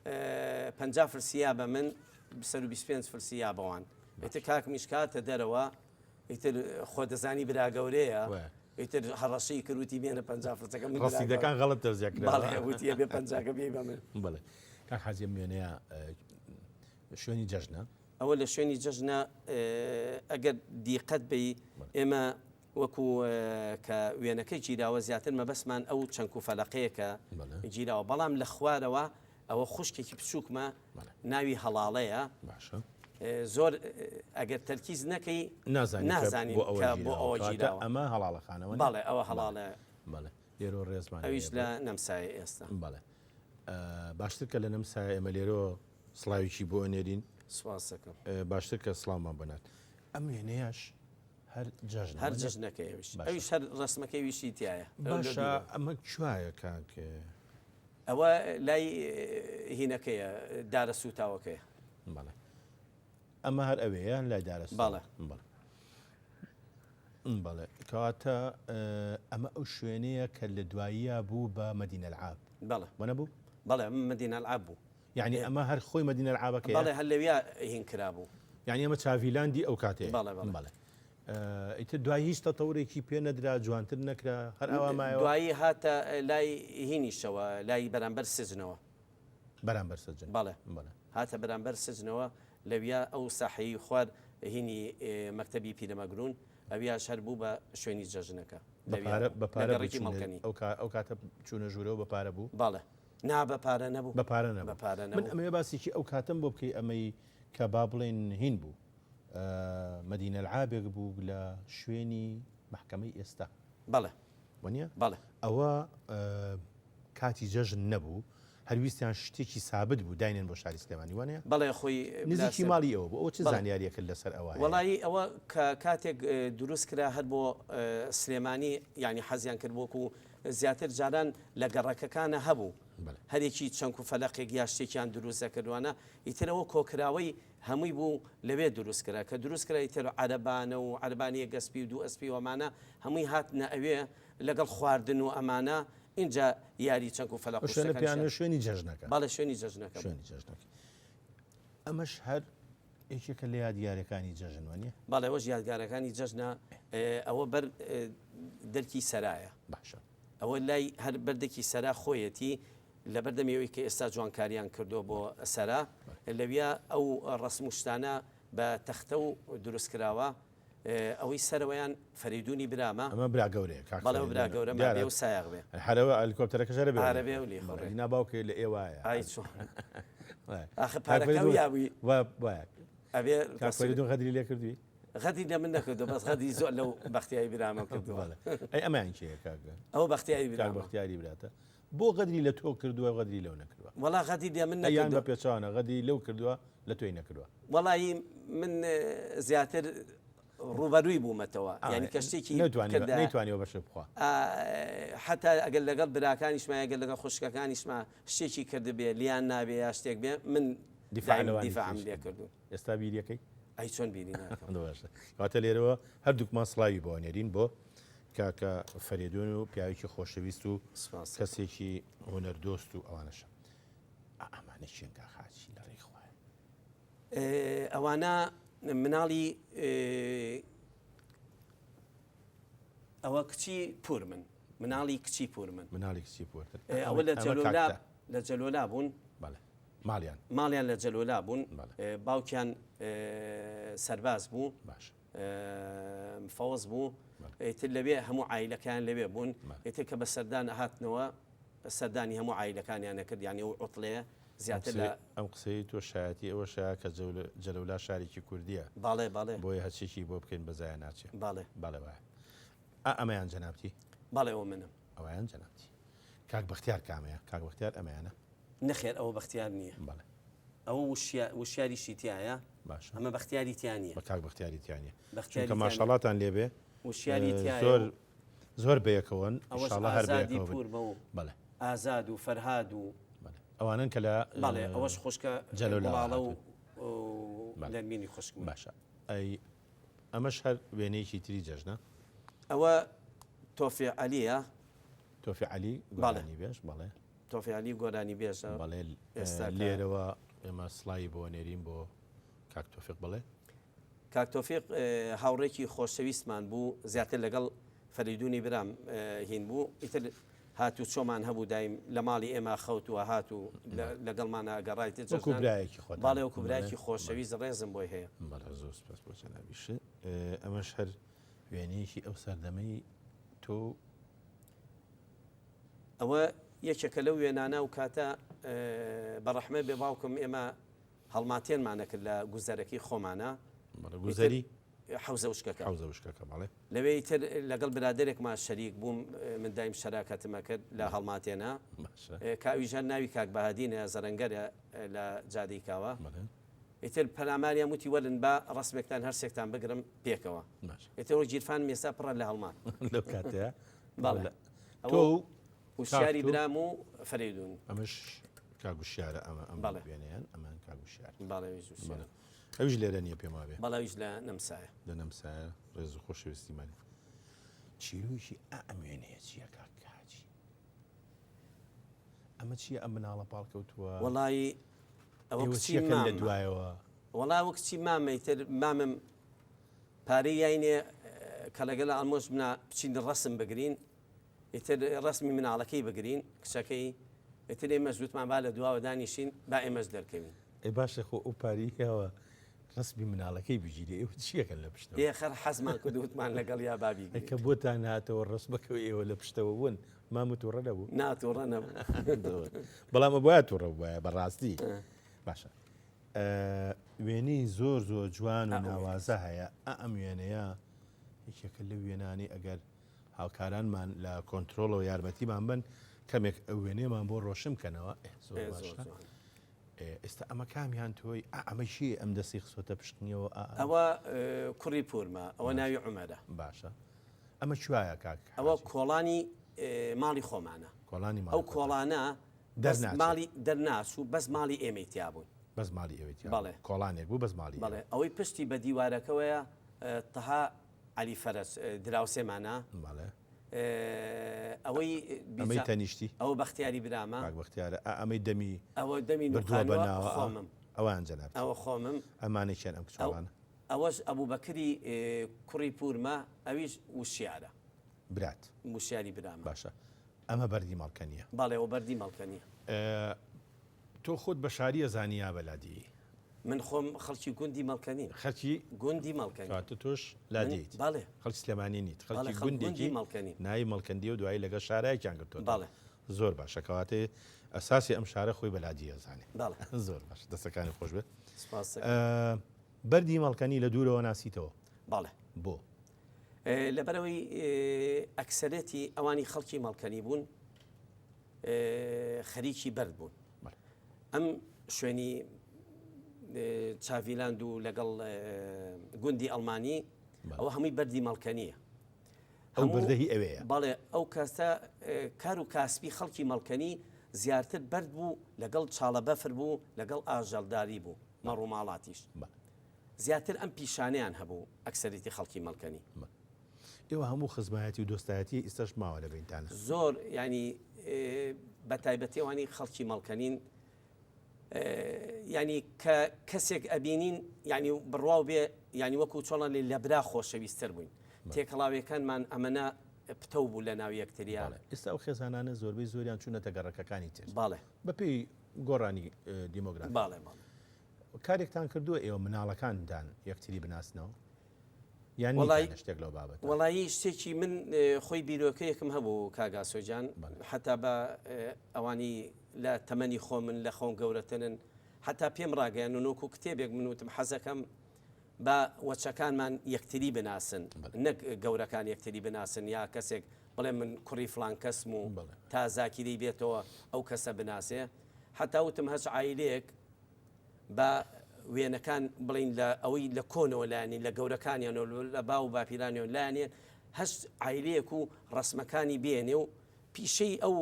50 فرسیا بە من 25 فرسیا بەوان ئیتر کاک میشکاتە دەرەوە ئیتر خۆ دەزانی برا گەورەیە ئیتر هەڕەشەی کردوتی بێنە 50 فرسەکە من ڕاستیدەکان غەڵەت دەرزیاکراوەتی بێ 50کە بێ بە من. بڵێ کاک حاجی وێنەیە شوێنی جەژنە ئەوە لە شوێنی جەژنە ئەگەر دیقەت بی ئێمە وەکو کە وێنەکەی گیراوە زیاتر مەبەسمان ئەو چەند و فەلەقەیەکە گیراوە بەڵام لە خوارەوە ئەوە خوشکێکی بچووکمە ناوی هەڵاڵەیە زۆر ئەگەر تەرکیز نەکەی نازانی بۆ ئەوە گیراوە ئەمە هەڵاڵەخانەوە بەڵێ ئەوە هەڵاڵە بەڵێ لێرۆ ڕێزمان ئەویش لە نەمسای ئێستا بەڵێ باشتر کە لە نەمسای ئەمە لێرۆ سڵاویی بۆ ئەنێرین سواسەکەم باشتر کە سڵاومان بنات ئەم وێنەیەش هەر جەژن هەر جەژنەکەیش ئەویش هەر ڕسمەکەی ویشی تایە باشە ئەمە کوایە کاکە ئەوە لای هینەکەیە دارە سوتاوەکەیە بەڵێ ئەمە هەر ئەوەیە لای دارە بەڵێ بەڵێ کەواتە ئەمە ئەو شوێنەیە کە لە دواییە بوو بە مەدینە العاب بەڵێ وەنە بوو بەڵێ مەدینە العاب بوو یعنی ئەمە هەر خۆی مەدینە العابەکەیە بەڵێ هەر لەویا هین کرابوو یعنی ئەمە چاڤیلاندی ئەو کاتێ بەڵێ ئیتر دوای هیچ تەتەورێکی پێ نەدرا جوانتر نەکرا هەر ئەوە مایەوە دوایی هاتە لای هینیشەوە لای بەرامبەر سجنەوە بەرامبەر سەجن بەڵێ هاتە بەرامبەر سجنەوە لەویا ئەو ساحەیی خوارد هینی مەکتەبی پیرەمەگرون ئەویاش هەر بوو بە شوێنی جەژنەکە بەپارەڕێکی مەڵکەنی ئەو کاتە چوونە ژوورەوە بەپارە بوو بەڵێ نا بەپارە نەبوو بەپارە نەبوو من ئەمێ باسێکی ئەو کاتم بۆ بکەی ئەمەی کە با بڵێن هین بوو مەدینە العابێک بوو لە شوێنی محکەمەی ئێستا بەڵێ وانە بەڵێ ئەوە کاتی جەژن نەبوو هەرویستیان شتێکی سابت بوو داینێن بۆ شاری سلێمانی وانەیە بەڵێ خۆی نزیکی ماڵی ئەوە بۆ ئەو چ زانیاریە کرد لەسەر ئەوە وەڵایی ئەوە کە کاتێک دروست کرا هەر بۆ سلێمانی یعنی حەزیان کرد بۆکو زیاتر جاران لە گەڕەکەکانە هەبوو هەرێکی چەنک و فەلەقێک یا شتێکیان دروستە کردوانە ئیترەوە کۆکراوەی هەمووی بوو لەوێ دروست کرا کە دروست کرا ئیتر عەرەبانە و عەرەبانیە گەسپی و دوو ئەسپی وەمانە هەمووی هاتنە ئەوێ لەگەڵ خواردن و ئەمانە اینجا یاری چەنک و فەلەق شوێنی جەژنەکە باڵێ شوێنی جەژنەکە ئەمەش هەر یەکێکە لە یادگارەکانی جەژنوانە باڵێ ئەوەش یادگارەکانی جەژنە ئەوە بەر دەرکی سەرایە باشە ئەوە لای هەر بەردێکی سەرا خۆیەتی لە بەردەمەوەی کە ئێستا جوانکاریان کردو بۆ سەرا لەویا ئەو ڕسمشتانە بە تەختە و دروستکراوە ئەوەی سەرەوەیان فەریدونی برامە ئەمە برا گەورەیە بەڵێ برا گەورە بێ و سایغ بێ هەرەوە ئەلیکۆپتەرەکە ژەرە بێ عەرەبێ و لێخۆڕێ ناباوکێ لە ئێوایە ئای چۆن ئاخە پارەکە یابووی وایە ئەبێ فەریدون غەدری لێ کردووی غەدی لە من نەکردو بەس غەدی زۆر لەو بەختیاری برامە کردووە ئەی ئەمان کێیە کاکە ئەو بەختیاری برام بەختیاری براتە بۆ غەدری لە تۆ کردووە غەدری لەو نەکردووە وەڵا غەدی لێ من یان بە پێچوانە غەدی لەو کردووە لە تۆی نەکردووە وەڵایی من زیاتر ڕوبەرووی بوومەتەوە ینی کەشتێکی نەیتوانیەوە بەشە بخوا حتا ئەگەر لەگەڵ براکانیشمە ئەگەر لەگەڵ خوشکەکانیشمە شتێکی کرد بێ لیان نابێ یا شتێک بێ من دیفاعم لێ کردو ئێستا بیریەکەی ئەی چۆن بینی باشە کاتە لێرەوە هەردووکمان سڵاوی بۆ نێرین بۆ کاکە فەریدون و پیاوێکی خۆشەویست و کەسێکی هونەردۆست و ئەوانەشە ئەمانە چێنگا خاچی لە ڕێی خوایە ئەوانە مناڵی ئەوە کچی پور من مناڵی کچی پور من مناڵی کچی پورتر ئەوە لە جەلۆلا بوون ماڵیان لە جەلۆلا بوون باوکیان سەرباز بوو فەوز بوو ئیتر لەوێ هەموو عایلەکان لەوێ بوون ئیتر کە بە سەردان هاتنەوە سەردانی هەموو عایلەکانیان نەکرد یانی ئەو عوتڵەیە زیاتر لە ئەم قسەی تۆ شایەتی ئەوە شایە کە جەلەولا شارێکی کوردیە باڵێ بۆیە هەچێکی بۆ بکەین بەزایە ناچێت باڵێ وایە ئەمەیان جەنابتی باڵێ ئەوە منم ئەویان جەنابتی کاک بەختیار کامەیە کاک بەختیار ئەمەیانە نەخێر ئەوە بەختیار نییە ئەوە وشیاری شیتیایە ئەمە بەختیاری تیانە بە کاک بەختیاری تیانە کە ماشەڵاتان لێبێ وشیاری زۆر بەیەکەوەن بەڵێ ئازاد و فەرهاد و ئەوانن کە لە بەڵێ ئەوەش خوشکە جەلۆلاڵە و لەرمینی خوشک باشە ئەی ئەمەش هەر وێنەیەکی تری جەژنە ئەوە تۆفی عەلیە تۆفی عەلی گۆرانی بێژ بەڵێ تۆفی عەلی گۆرانی بێژە بەڵێ لێرەوە ئێمە سڵاوی بۆ نێرین بۆ کاک تۆفیق بڵێ کاک تۆفیق هاوڕێکی خۆشەویستمان بوو زیاتر لەگەڵ فەریدونی برام هین بوو ئیتر هاتو چۆمان هەبوو دایم لە ماڵی ئێمە خەوتووە هاتو لەگەڵمانە گەڕایتە باڵێ و کوبرایەکی خۆشەویست ڕێزم بۆی هەیە زۆر سپاس بۆ جەنابیش ئەمەش هەر وێنەیەکی ئەو سەردەمەی تۆ ئەوە یەکێکە لەو وێنانە و کاتە بەڕەحمە بێ باوکم ئێمە هەڵماتێنمانە کرد لە گوزەرەکەی خۆمانە گوزەری حوزە وشکەکە باڵێ لەوێ تر لەگەڵ برادێکمان شەریک بووم من دایم شەراکەتمە کرد لە هەڵماتێنە کاویژان ناوی کاک بەهادینە زەرەنگەرە لە جادەی کاوە ئیتر پەلاماریان وتی وەرن بە ڕسمێکتان هەرسێکتان بگرم پێکەوە ئێتەوە گیرفان مێستا پڕە لە هەڵمان لەو کاتەیە تۆ وشیاری برام و فەریدون ئەمەش کاگوشیارە ئەمە بێنیان ئەمان کاگوشیار ئەوش لێرە نییە پێما بێ بەڵاویش لە نەمسایە لە نەمسایە ڕێز و خۆشەویستیمانی چیرۆیشی ئەمێنەیە چییە کاکاچی ئەمە چییە ئەم مناڵە پاڵکەوتووە وەڵایی ئەوە کچی لە مامە دوایەوە وەڵا وە کچی مامەیتر مامم پارەی یاینێ کە لەگەڵ ئەلمۆش بنا بچین ڕسم بگرین ئیتر ڕسمی مناڵەکەی بگرین کچەکەی ئیتر ئێمەش وتمان با لە دواوە دانیشین با ئێمەش دەرکەوین ئێ باشە خۆ ئەو پاریەوە ڕسمی مناڵەکەی بژیری ئێوە چیەکەن لە پشتەوە ئێ خەر حەزمان کرد وتمان لەگەڵ یا بابی کە بۆتان هاتەوە ڕسمەکەەوە ئێوە لە پشتەوە بوون مامە تووڕە نەبوو ناتوڕە نەبوو بەڵام بۆە تووڕە وایە بەڕاستی باشە وێنەی زۆر زۆر جوان و ناوازە هەیە ئەم وێنەیە هیچێکە لە وێنانی ئەگەر هاوکارانمان لە کۆنتترۆلەوە یارمەتیمان بن کەمێک ئەو وێنێمان بۆ ڕۆشن بکەنەوە زۆر باشە ئێستا ئەمە کامیان تۆی ئەمەشی ئەم دەستی خسۆتە پشکنیەوە ئەوە کوڕی پورمە ئەوە ناوی عومەرە باشە ئەمە چوایە کاک ئەوە کۆڵانی ماڵی خۆمانە کۆڵانی ئەو کۆڵانە ماڵی دەرناچوو بەس ماڵی ئێمەی تیابوون بەس ماڵی ئەوێتی بەڵێ کۆڵانێک بوو بەس ماڵی بەڵێ ئەوەی پشتی بە دیوارەکەوەیە تەها علی فەرەس دراوسێمانە بەڵێ ئەوەی ئەمەی تەنیشتی ئەوە بەختیاری برامە بەختیارە ئەمەی دەمی ئەوە دەمی بەناوە خۆمم ئەوان جەناب ئەوە خۆمم ئەمانێکیان ئەم کچوانە ئەوەش ئەبوو بەکری کوڕی پورمە ئەویش وشیارە برات وشیاری برامە باشە ئەمە بەردی ماڵکەنیە باڵێەوە بەردی ماڵکەنیە تۆ خۆت بە شاریە زانیا بەلادی من خۆم خەڵکی گوندی مەڵکەنی خەرکی گوندی مەڵکەنی تۆش لادیت باڵێ خەڵکی سلێمانی نیت خەڵکی گوندی گوندێکی مەڵکەنی ناوی مەڵکەندی و دوایی لەگە شارایەکیان گرتۆ باڵێ زۆر باشە کەواتێ ئەساسی ئەم شارە خۆی بەلادیە زانێ باڵێ زۆر باش دەستەکانی خۆش بێت سپاس بەردی مەڵکەنی لە دوورەوە ناسیتەوە باڵێ بۆ لەبەرەوەی ئەکسەرەتی ئەوانی خەڵکی مەڵکەنی بوون خەریکی بەرد بوون ئەم شوێنی چاڤیلاند و لەگەڵ گوندی ئەڵمانی ئەوە هەمووی بەردی مەڵکەنیە ئەو بەردەهی ئەوەیە بەڵێ ئەو کەسە کار و کاسبی خەڵکی مەڵکەنی زیاتر بەرد بوو لەگەڵ چاڵە بەفر بوو لەگەڵ ئاژەڵداری بوو مەڕووماڵاتیش زیاتر ئەم پیشانیان هەبوو ئەکسەریتی خەڵکی مەڵکەنی ئێوە هەموو خزمایەتی و دۆستایەتی ئێستاش ماوە لە بینتانە زۆر ینی بە تایبەتێوانی خەڵکی مەڵکەنین ینی کە کەسێک ئەبینین ینی بڕواو بێ ینی وەکو چۆڵە لێ لەبرا خۆشەویستتر بووین تێکەڵاویەکانمان ئەمەە پتە بوو لە ناوی یەکتریان ئێستا ئەو خێزانانە زۆربەی زۆریان چوونەتە گەڕەکەەکانی تر باڵێ بەپێی گۆڕانی دیمۆگراف باڵێ باڵێ کارێکتان کردووە ئێوە مناڵەکاندان یەکتری بناسنەوە یان شتێک لەو بابەت وەڵایی شتێکی من خۆی بیرۆکەیەکم هەبوو کاگاسۆجان حتا بە ئەوانی لە تەمەنی خۆ من لە خۆم گەورەترن حتا پێم ڕاگەیان و نۆکو کتێبێک من وتم حەزەکەم بە وەچەکانمان یەکتری بناسن نەک گەورەکان یەکتری بناسن یا کەسێک بڵێ من کوڕی فلان کەسم و تا زاکیری بێتەوە ئەو کەسە بناسێ حتا وتم هەچ عیلەیەک بە وێنەکان بڵین لە ئەوەی لە کۆنەوە لایانی لە گەورەکانیان لە باو باپیرانیان لایەنێن هەشت عیلەیەک و ڕسمەکانی بێنێ و پیشەی ئەو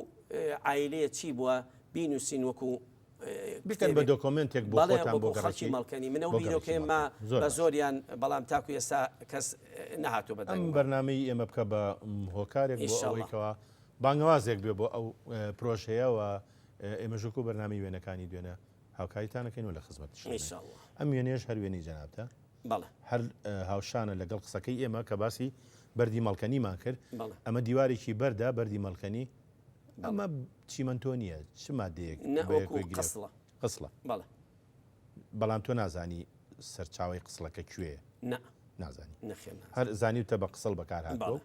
عیلەیە چی بووە بینوسین وەکو بکەن بە دۆکۆمنتێک بۆ خەڵکی مەڵکەنی منە و بیرۆکەیەمە بە زۆریان بەڵام تاکو ئێستا کەس نەهاتوو بەدەم بەرنامەی ئێمە بکە بە هۆکارێک بۆ ئەوەیەوە بانگوازێک بێ بۆ ئەو پرۆژەیەوە ئێمەژوکو بەرنامی وێنەکانی دوێنە هاوکاریتانەکەین و لە خزمەت ئەم وێنێش هەر وێنی جەنابتە هەر هاوشانە لەگەڵ قسەکەی ئێمە کە باسی بەردی مەڵکەنیمان کرد ئەمە دیوارێکی بەردا بەردی مەڵکەنی ئەمە چیمەندۆ نییە چ مادەیەک قسڵە بەڵام تۆ نازانی سەرچاوی قسڵەکە کوێیە نازانی هەر زانیوتە بە قسڵ بەکارهاتەوە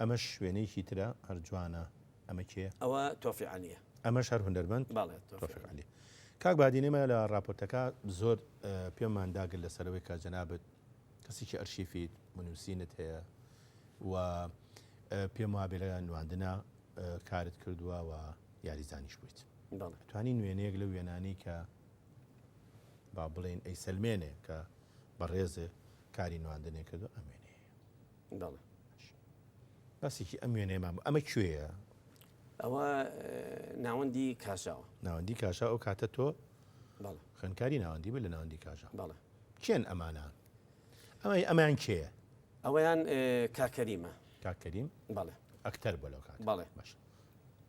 ئەمەش شوێنەیەکی ترە هەر جوانە ئەمە کێ ئەوە تۆفیعانیە ئەمەش هەر هوەرمەند تۆفیعالی کاک بادینێمە لە راپۆرتەکە زۆر پێمان داگل لەسەرەوەی کە جەنابەت کەسێکی ئەرشیفیت منووسینت هەیە و پێم وابێ لە نواندنە کارت کردووە و یاریزانیش بوویت توانی نوێنەیەک لە وێنانی کە با بڵێن ئەی سلمێنێ کە بەڕێزە کاری نواندنێ کردو ئەمێنێ باسێکی ئەم وێنێمان ئەمە کوێیە ئەوە ناوەندی کاشاوە ناوەندی کاشا ئەو کاتە تۆ خوێندکاری ناوەندی بە لە ناوەندی کاشا کێن ئەمانە ئەمان کێیە ئەوەیان کاکەریمە کاکەریم ئەکتەر بۆ لەو کات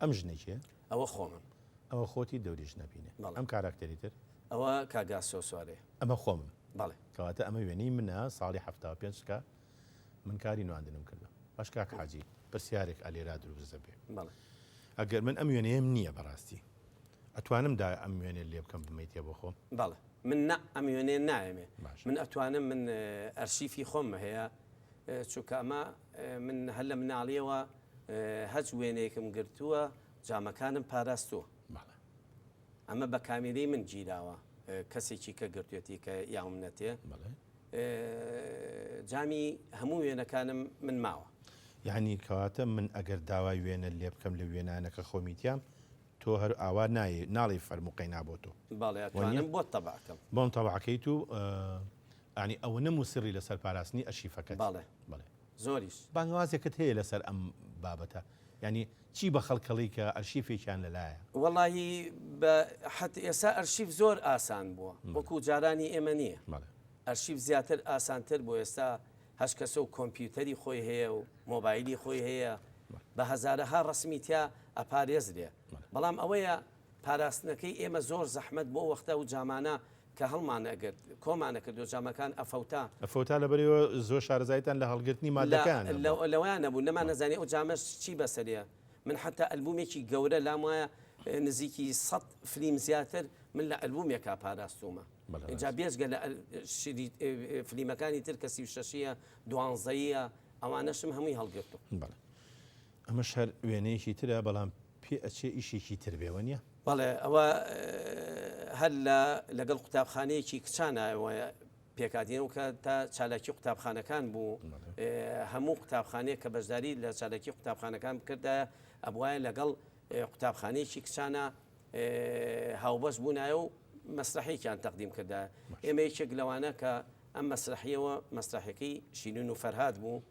ئەم ژنێکێ ئەوە خۆمم ئەوە خۆتی دەوریش نەبینێ ئەم کاراکتەری تر ئەوە کاگاسۆ سوارێ ئەمە خۆم بەڵێ کەواتە ئەمە وێنەی منە ساڵی 75 من کاری نواندنم کردو باش کاک حاجی پرسیارێک ئەلێرا دروست دەبێ بەڵێ ئەگەر من ئەم وێنەیەم نییە بەڕاستی ئەتوانم دا ئەم وێنێ لێ بکەم بمەیتێ بۆ خۆم بەڵێ من ئەم وێنێ نایەمێ باش. من ئەتوانم من ئەرشیفی خۆم هەیە چونکە ئەمە من هەر لە مناڵیەوە هەچ وێنەیەکم گرتووە جامەکانم پاراستووە بەڵێ ئەمە بە کامێرەی من گیراوە کەسێکی کە گرتوێتی کە یاومنەتێ بەڵێ جامی هەموو وێنەکانم من ماوە یعنی کەواتە من ئەگەر داوای وێنە لێ بکەم لە وێنانەکە خۆمیتیام تۆ هەر ئاوا ناڵی فەرموقی نابۆ تۆ باڵێ ئەتوانم بۆ تەبعکەم بۆم تەبعەکەیت و ینی ئەوە نەموسری لەسەر پاراستنی ئەشیفەکەت باڵێ بڵێ زۆریش بانگوازێکت هەیە لەسەر ئەم بابەتە ینی چی بە خەڵکەڵی کە ئەرشیفێکیان لەلایە وەڵی حت ئێستا ئەرشیف زۆر ئاسان بووە وەکو جارانی ئێمە نییە ئەرشیف زیاتر ئاسانتر بۆ ئێستا هەش کەسە و کۆمپیوتەری خۆی هەیە و مۆبایلی خۆی هەیە بە هەزارەها ڕسمی تیا ئەپارێزرێ بەڵام ئەوەیە پاراستنەکەی ئێمە زۆر زەحمەت بۆ وەختە و جامانە کە هەڵمانەگرت کۆمانە کردو جامەکان ئەفەوتا لەبەرەوە زۆر شارەزایتان لە هەڵگرتنی مادەکان لەوەیان نەبوو نەمان نەزانێ ئەو جامەش چی بەسەریە من حتا ئەلبومێکی گەورە لام وایە نزیکی 100 فلیم زیاتر من لە ئەلبومێکا پاراستومە اینجا بێژگە لە فلیمەکانی تر کەسی شەشیە دوانزەیە ئەوانەشم هەمووی هەڵگرتو ئەمە شەر وێنەیەکی ترە بەڵام پێ ئەچێ ئیشێکی تر بێوە نیە بەڵێ ئەوە هەر لەگەڵ قوتابخانەیەکی کچانەوە پێکاتین و کە تا چالاکی قوتابخانەکان بوو هەموو قوتابخانەیە کە بەشداری لە چالاکی قوتابخانەکان بکردایە ئەبواە لەگەڵ قوتابخانەیەکی کچانە هاوبەش بوونایە و مەسرحەیەکیان تەقدیم کردایە ئێمە یەکێک لەوانە کە ئەم مەسرحیەوە مەسرحەکەی شینون و فەرهاد بوو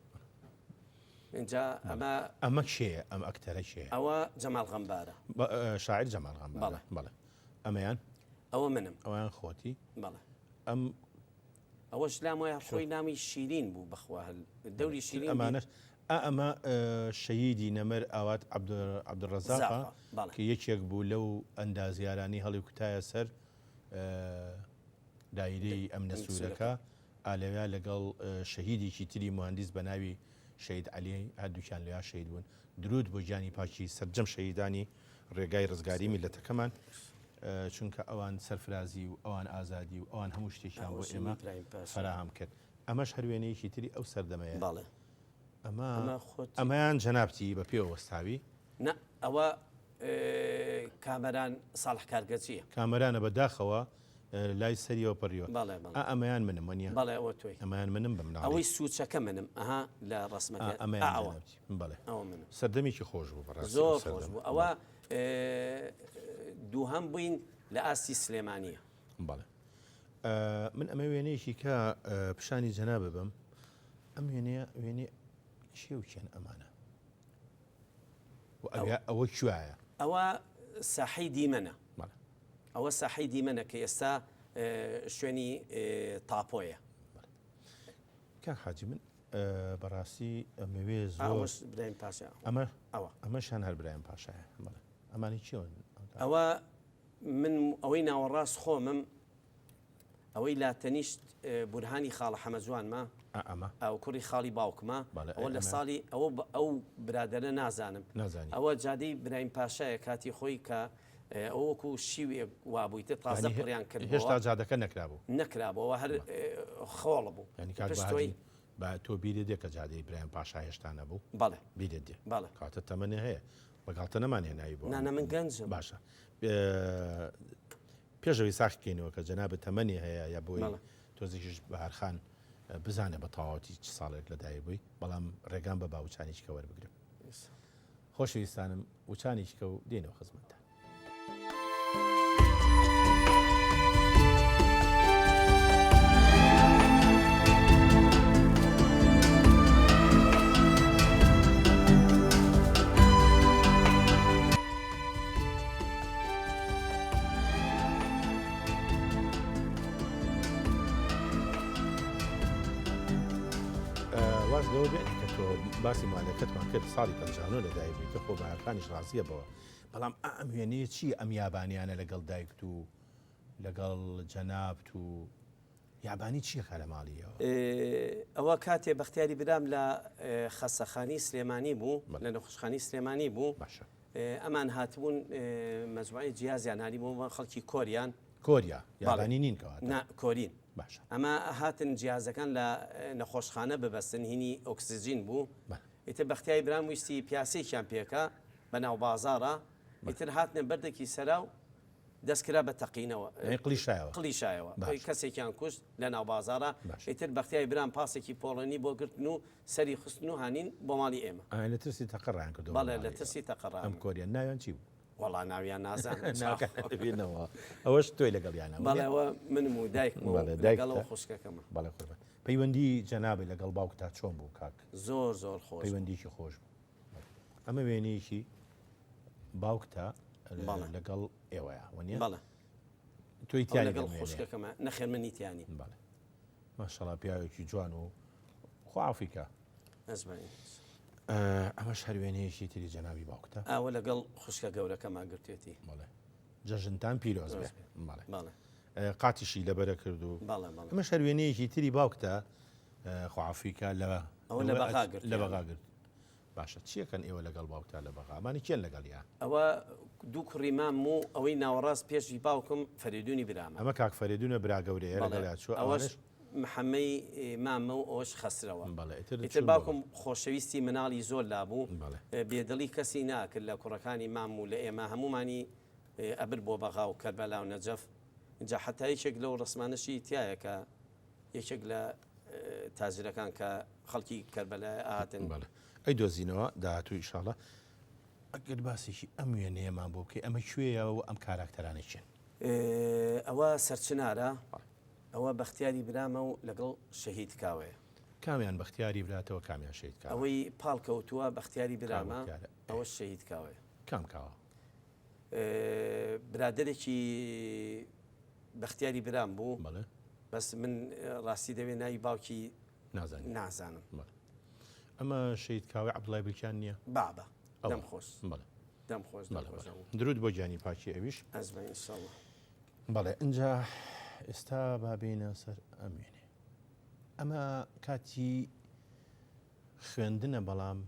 اینجا ئەمە کێیە ئەم ئەکتەرە کێیە ئەوە جەمال غەمبارە شاعر جەمال غەمبارە بەڵێ ئەمەیان ئەوە منم ئەویان خۆتی بەڵێ ئەم ئەوەش لام وایە خۆی نامی شیرین بوو بەخوا دەوری شیرین ئەمانش ئەمە شەیدی نەمەر ئاوات عەبدوڕەزاقە کە یەکێک بوو لەو ئەندازیارانی هەڵی کوتایە سەر دایرەی ئەم نەسوورەکە ئالەویا لەگەڵ شەهیدێکی تری مهندس بە ناوی شەید عەلی هەردووکیان لەیا شەید بوون درود بۆ گیانی پاکی سەرجەم شەهیدانی ڕێگای ڕزگاری میلەتەکەمان چونکە ئەوان سەرفرازی و ئەوان ئازادی و ئەوان هەموو شتێکیان بۆ ئێمە فراهەم کرد ئەمەش هەر وێنەیەکی تری ئەو سەردەمەیە ئەمەیان جەنابتی بە پێوە وەستاوی نە ئەوە کامەران ساڵح کارگەچیە کامەرانە بەداخەوە لای سەریەوە پەڕیوە ئەمەیان منم وەنیە بەڵێ ئەوە تۆی ئەمایان منم بم ئەوەی سوچەکە منم ئەها لە ڕسمەکە بەڵێ ئەوە منم سەردەمێکی خۆش بوو بەڕاستی زۆر خۆش بوو ئەوە دووهەم بووین لە ئاستی سلێمانیە بەڵێ من ئەمە وێنەیەکی کە پیشانی جەنا ببم ئەم وێنێ چێ و چێن ئەمانە ئەوە کوایە ئەوە ساحەی دیمەنە ئەوە ساحەی دیمەنە کە ئێستا شوێنی تاپۆیە کاک حاجی من بەڕاستی ئەمەوێ زۆر برایم پاشا ئەمەشان هەر برایم پاشایە ئەمانی چیەوە ئەوە من ئەوەی ناوەڕاست خۆمم ئەوەی لا تەنیشت بورهانی خاڵە حەمەجوانمە ئەو کوڕی خاڵی باوکمە ئەوە لە ساڵی ئەو برادەرە نازانم ئەوە جادەی برایم پاشایە کاتی خۆی کە ئەوەکو شیوێ وابوویتە تازە پڕیان کرد هێشتا جادەکە نەکرابەوە هەر خۆڵ بوو با تۆ بیرە دێ کە جادەی برایم پاشا هێشتا نەبوو بەڵێ بیرە دێ بەڵێ کاتە تەمەنێ هەیە بەگاڵتە نەمان هێنایی بۆ نانە من گەنجم باشە پێشەوەی ساختکەینەوە کە جەنابە تەمەنی هەیە یا بۆی تۆزیش بەهارخان بزانێ بە تەواوەتی چ ساڵێک لەدایە بووی بەڵام ڕێگان بە باوچانێککە وەربگرم خۆشەویستانم وچانێککە و دێنەوە خزمەتە واز لەوە بێت کە تۆ باسی مالەکەتمان کرد ساڵی 59 لەدایک کە خۆ بەهارخانیش ڕازیە بەوە بەڵام ئەم وێنەیە چی ئەم یابانیانە لەگەڵ دایکت و لەگەڵ جەنابت و یابانی چیەکە لە ماڵیەوە؟ ئەوە کاتێ بەختیاری برام لە خەسەخانی سلێمانی بوو لە نەخۆشخانی سلێمانی بوو باشە ئەمان هاتبوون مەجموعی جیازیان هاری بوو خەڵکی کۆریان کۆریا یابانی نین کەواتە کۆرین باشە ئەمە هاتن جیازەکان لە نەخۆشخانە ببەستن هینی ئۆکسسیژین بوو ئیتر بەختیاری برام ویستی پیاسەیەکیان پێکە بەناو بازاڕە ئیتر هاتنە بەردێکی سەرا و دەستکرا بە تەقینەوە قلیشایەوە کەسێکیان کوشت لە ناو بازارە ئیتر بەختیاری برام پاسێکی پۆڵێنی بۆ گرتن و سەری خستن و هانین بۆ ماڵی ئێمە لە ترسی تەقەڕیان کردو بەڵێ لە ترسی تەقەڕ ئەم کۆریان ناویان چی بوو؟ وەڵا ناویان نازانێنەوە ئەوەش توی لەگەڵیانە بەڵێەوە منم و دایکەوە خوشکەکەمە بەڵێ قوربان پەیوەندی جەنابێ لەگەڵ باوکتا چۆن بوو کاک؟ زۆر خۆش پەیوەندیکی خۆش بوو ئەمە وێنەیەکی باوکتا لەگەڵ ئێوەیە وەنیە؟ بەڵێ توی لەگەڵ خوشکەکەمە نەخێر منیتیانی بەڵێ ماشەڵا پیاوێکی جوان و خوافیکە ئەمەش هەروێنەیەکی تری جەنابی باوکتە ئەوە لەگەڵ خوشکە گەورەکەمان گرتوێتی بەڵێ جەژنتان پیرۆز بێ بەڵێ قاتیشی لەبەرە کرد و ئەمە شەروێنەیەکی تری باوکتە خوافیکە لە بەغا گرت باشە چیەکەن ئێوە لەگەڵ باوکتا لە بەغامانی کێن لەگەڵیان؟ ئەوە دوو کوڕیمام و ئەوەی ناوەڕاست پێشی باوکم فەریدونی برامە ئەمە کاک فەریدونە برا گەورەیە لەگەڵیا چوە ئەوەش محەممەی مامە و ئەوەش خەسرەوە ئیتر باوکم خۆشەویستی مناڵی زۆر لابوو بێدڵی کەسی ناکرد لە کوڕەکانی مام و لە ئێمە هەمومانی ئەبر بۆ بەغا و کەربەلا و نەجەف جا حتا یەکێک لەو ڕسمانەشی تایە کە یەکێک لە تاجرەکان کە خەڵکی کەربەلا ئاهاتن ئەی دۆزینەوە داهاتوو ئیشاڵە ئەگەر باسێکی ئەم وێنەیەمان بۆ بکەی ئەمە کوێیەوە و ئەم کاراکتەرانە چێن؟ ئەوە سەرچنارە ئەوە بەختیاری برامە و لەگەڵ شەهید کاوەیە کامیان بەختیاری براتەوە کامیان شەهید کاوە؟ ئەوەی پاڵکەوتووە بەختیاری برامە ئەوە شەهید کاوەیە کام کاوە؟ برادێکی بەختیاری برام بوو بەس من ڕاستی دەوێت ناوی باوکی نازانم ئەمە شەهید کاوەی عەبدوڵای بلکیان نییە؟ بابە دەم خۆش دەم خۆش درود بۆ گیانی پاکی ئەویش بەڵێ اینجا ئێستا بابێنە سەر ئەم وێنێ ئەمە کاتی خوێندنە بەڵام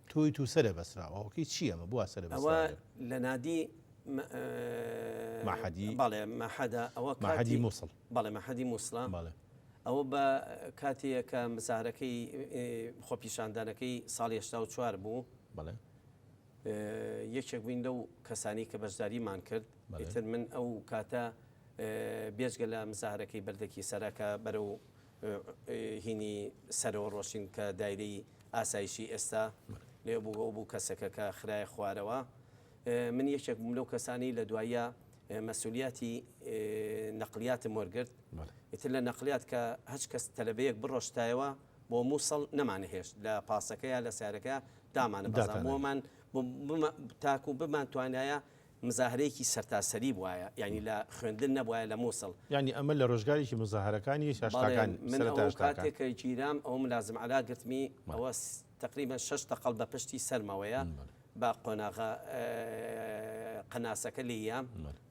تۆی تو سەرە بەسراوەکەی چی ئەمە بووە سەرە ئەوە لە نادی مەحەدی بەڵێ مەحەدە ئەوە مەحەدی مووسڵ بەڵێ مەحەدی مووسڵە بەڵێ ئەوە بە کاتێکە مزارەکەی خۆپیشاندانەکەی ساڵی 84 بوو بەڵێ یەکێک بووین لەو کەسانی کە بەشداریمان کرد ئیتر من ئەو کاتە بێژگە لە مزارەکەی بەردەکی سەرەکە بەرەو هینی سەرەوە ڕۆشین کە دایرەی ئاسایشی ئێستا لێ بوو کەسەکە کە خرای خوارەوە من یەکێک بووم لەو کەسانی لە دوایە مەسئولیاتی نەقلیاتم وەرگرت ئیتر لە نەقلیات کە هەچ کەس تەلەبەیەک بڕۆشتایەوە بۆ مووسڵ نەمانەهێشت لە پاسەکەیە لە سیارەکە دامانە بەزان بۆمان تاکو بمان توانایە مزاهرەیەکی سەرتاسەری بواە ینی لە خوێندن نەبواە لە مووسڵ ینی ئەمە لە ڕۆژگارێکی مزاهرەکانی شاشتاکان من کاتێککە گیرام ئەو ملازم علا گرتمی ئەوە تقریبا 6 تەقەڵ بە پشتی سەرمەوەیە با قۆناغا قەناسەکە لیام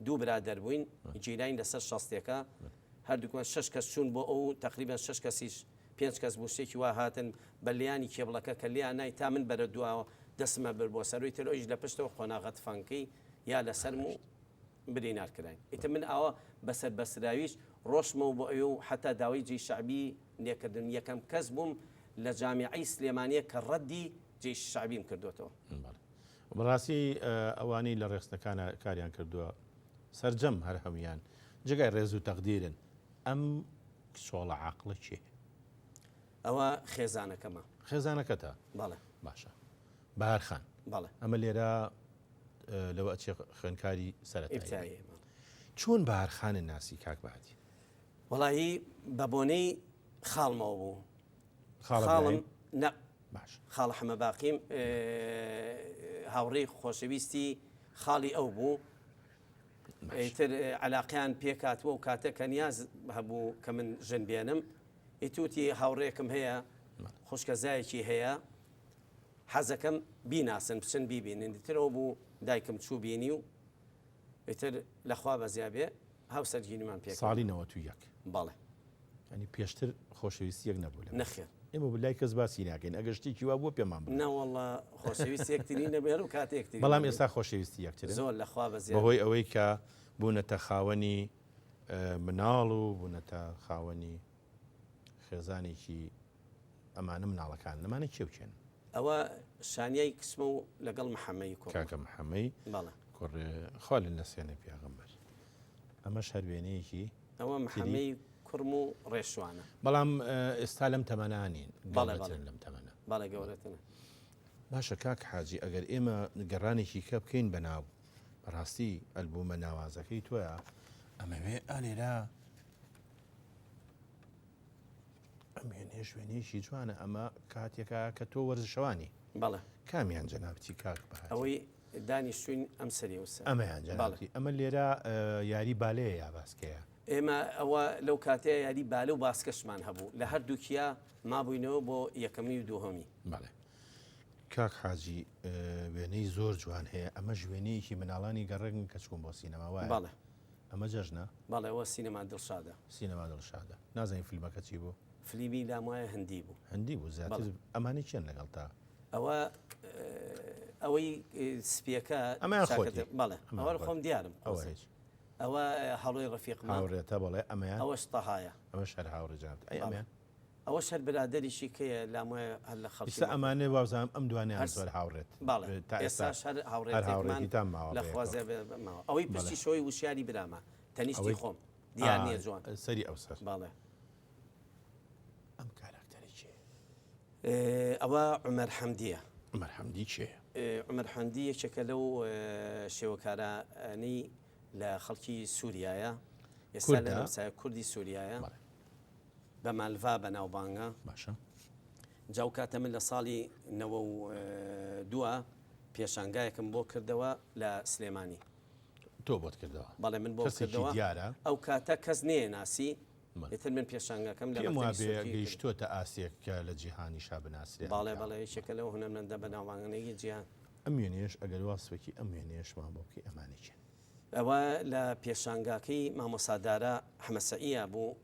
دوو برادەر بووین جیرین لەسەر شەستێکە هەردووکمان 6 کەس چوون بۆ ئەو تقریبا 6 کەسیش 5 کەس بوو شتێکی وا هاتن بەلیانی کێبڵەکە کە لیان نای تا من بەرە دواوە دەسمە بر بۆ سەروی ترۆژ لە پشتەوە قۆناغەت فانکەی یا لەسەرم و برینارکراین ئیتر من ئەوە بەسەر بەسراویش ڕۆشمە بۆ ئەو حتا داوای جێی شعبی لێکردن یەکەم کەس بووم لە جامیعەی سلێمانیە کە ڕەدی جێی شعبیم کردوێتەوە بەڕاستی ئەوانەی لە ڕێستەکانە کاریان کردووە سەرجەم هەر هەمویان جگای ڕێز و تەقدیرن ئەم کچۆڵە عاقڵە چێ؟ ئەوە خێزانەکەمە خێزانەکەتە؟ بەڵێ باشە بەهارخان بەڵێ ئەمە لێرە لەوە ئەچێ خوێندکاری سەرەتایی چۆن بەهارخانە ناسی کاک بەهاتی؟ وەڵایی بە بۆنەی خاڵمەوە بوو خاڵم نە باش خاڵ حەمە باقیم هاوڕێی خۆشەویستی خاڵی ئەو بوو ئیتر علاقیان پێکاتوە و کاتە کە نیاز هەبوو کە من ژن بێنم ئیتوتی هاوڕێکم هەیە خوشکەزایەکی هەیە حەزەکەم بیناسن بچن بیبینن دیترەوە بوو دایکم چوو بینی و ئیتر لەخوا بەزیابێ هاوسەرگیریمان پێ ساڵی 91 بەڵێ ینی پێشتر خۆشەویستیەک نەبوو لە نەخێر ئێمە بلای کەس باسی ناکەین ئەگەر شتێکی وا بووە پێمان بڵێ. نەوەڵڵا خۆشەویست یەکتری نەبێت و کاتێکتری بەڵام ئێستا خۆشەویستی یەکتر زۆر لەخوا بەزیێ بەهۆی ئەوەی کە بوونەتە خاوەنی مناڵ و بوونەتە خاوەنی خێزانێکی ئەمانە مناڵەکان لەمانە کێوچێن. ئەوە شانیای کسمە و لەگەڵ محەممەی کاکە محەممەی بەڵێ خوا لە نەسێنە پیاغەمبەر ئەمەش هەروێنەیەکی ئەوە محەممەی کوڕم و ڕێشوانە بەڵام ئێستا لەم تەمەنانین لەم تەمەنە باڵێ گەورەتنە. باشە کاک حاجی ئەگەر ئێمە گەڕانێکی کە بکەین بەناو بەڕاستی ئەلبومە ناوازەکەی تۆیە ئەمەوێ ئالێرا ئەمێنێ شوێنێکی جوانە ئەمە کاتێکە کە تۆ وەرزشەوانی بەڵێ کامیان جەنابەتی کاک بە ئەوەی دانیشتوین ئەم سەریوسە ئەمەیان جەنابەتی ئەمە لێرە یاری بالەیە یا باسکەیە ئێمە ئەوە لەو کاتەیە یاری بالە و باسکەشمان هەبوو لە هەردووکیە مابووینەوە بۆ یەکەمی و دووهەمی. بەڵێ کاک حاجی وێنەی زۆر جوان هەیە ئەمە وێنەیەکی مناڵانی گەڕێن کە چوون بۆ سینەما وایە بەڵێ ئەمە جەژنە بەڵێ ئەوە سینەما دڵشادە سینەما دڵشادە نازانین فیلمەکە چی بوو فلیمی لام وایە هەندی بوو هەندی بوو زیاتر ئەمانی چێن لەگەڵ تا ئەوە ئەوەی سپیەکە ئەمە خۆتی بەڵێ ئەوە خۆم دیارم ئەوە هیچ ئەوە هەڵۆی ڕەفیقمان هاوڕێتە بەڵێ ئەمەیان ئەوەش تەهایە ئەمە شەر هاوڕێجات ئەمیان ئەوە شەر برادریشی کەیە لام وایە هەر لە خەڵکی ئێستا ئەمانێ وازانم ئەم دوانیان زۆر هاوڕێت باڵێ ئێستا شەر هاوڕێتێکمان لە خوازێ ماوە ئەوەی پشتی شۆی وشیاری برامە تەنیشتی خۆم دیار نییە جوان سەری ئەو سەر باڵێ ئەم کاراکتەری چێ ئەوە عومەر حەمدیە. عومەر حەمدی چێ؟ عومەر حەمدی یەکێکە لەو شێوەکارانەی لە خەڵکی سووریایە ئێستا لە نەوسای کوردی سووریایە بە مالڤا بە ناوبانگە باشە جاو کاتە من لە ساڵی 92 پێشانگایەکم بۆ کردەوە لە سلێمانی تۆ بۆت کردەوە بەڵێ من بۆ کردەوە دیارە ئەو کاتە کەس نێ ناسی ئێتر من پێشانگەکەم گەیشتۆتە ئاسیەک کە لە جیهانی شا بناسرێ باڵێ بەڵێ یەکێکە لەو هونەرمەندە بە ناوبانگەی جیهان ئەم وێنێش ئەگەر واسفێکی ئەم وێنێشمان بۆ بکەی ئەمانێکێن ئەوە لە پێشانگاکەی مامۆسادارە حەمەسەعیە بوو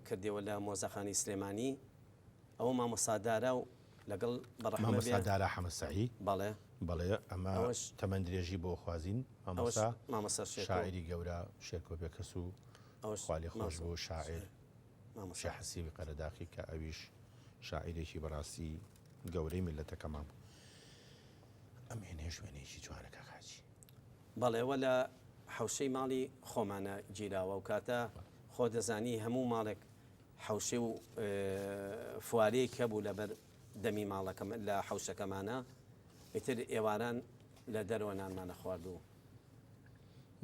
کردەوە لە مۆزەخانی سلێمانی ئەو مامۆسادارە و لەگەڵ مامۆسادارە حەمەسەعی بەڵێ بەڵێ ئەمە تەمەند درێژی بۆ خوازین مامۆستا شاعری گەورە شێرکۆبێ کەس و خالی خۆش بۆ شاعر شە حەسیبی قەرەداخی کە ئەویش شاعیرێکی بەڕاستی گەورەی میلەتەکەمان بوو ئەم هێنێ شوێنێکی جوانەکە خاچی بەڵێ ئەوە لە حوشەی ماڵی خۆمانە گیراوە و کاتە خۆ دەزانی هەموو ماڵێک حوشێ و فوارەیەک هەبوو لەبەر دەمی ماڵەکەم لە حوشەکەمانە ئیتر ئێواران لە دەرەوە نانمانە خواردوو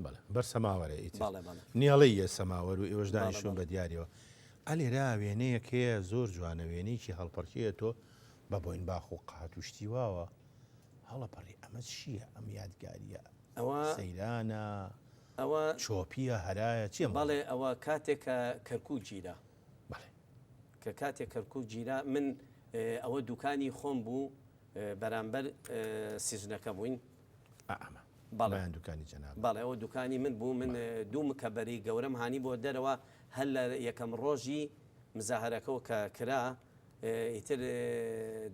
بەڵێ بەر سەماوەرە بەڵێ نیاڵی یە سەماوەر و ئێوەش دانیشتون بە دیارەوە ئەلێرا وێنەیەک هەیە زۆر جوانە وێنەیەکی هەڵپەرکێت تۆ بە بۆین باخ و قات و شتیواوە هەڵەپەڕی ئەمە چییە ئەم یادگاریە ئەوە سەیرانە ئەوە چۆپیە هەرایە چی بەڵێ ئەوە کاتێکە کەرکوو گیرە بەڵێ کە کاتێک کەرکوو گیرە من ئەوە دوکانی خۆم بوو بەرامبەر سیژنەکە بووین ئەمە بەڵیان دوکانی جەناب بەڵێ ئەوە دوکانی من بوو من دوو مکەبەری گەورەم هانی بۆ دەرەوە هەر لە یەکەم ڕۆژی مزاهرەکەەوە کە کرا ئیتر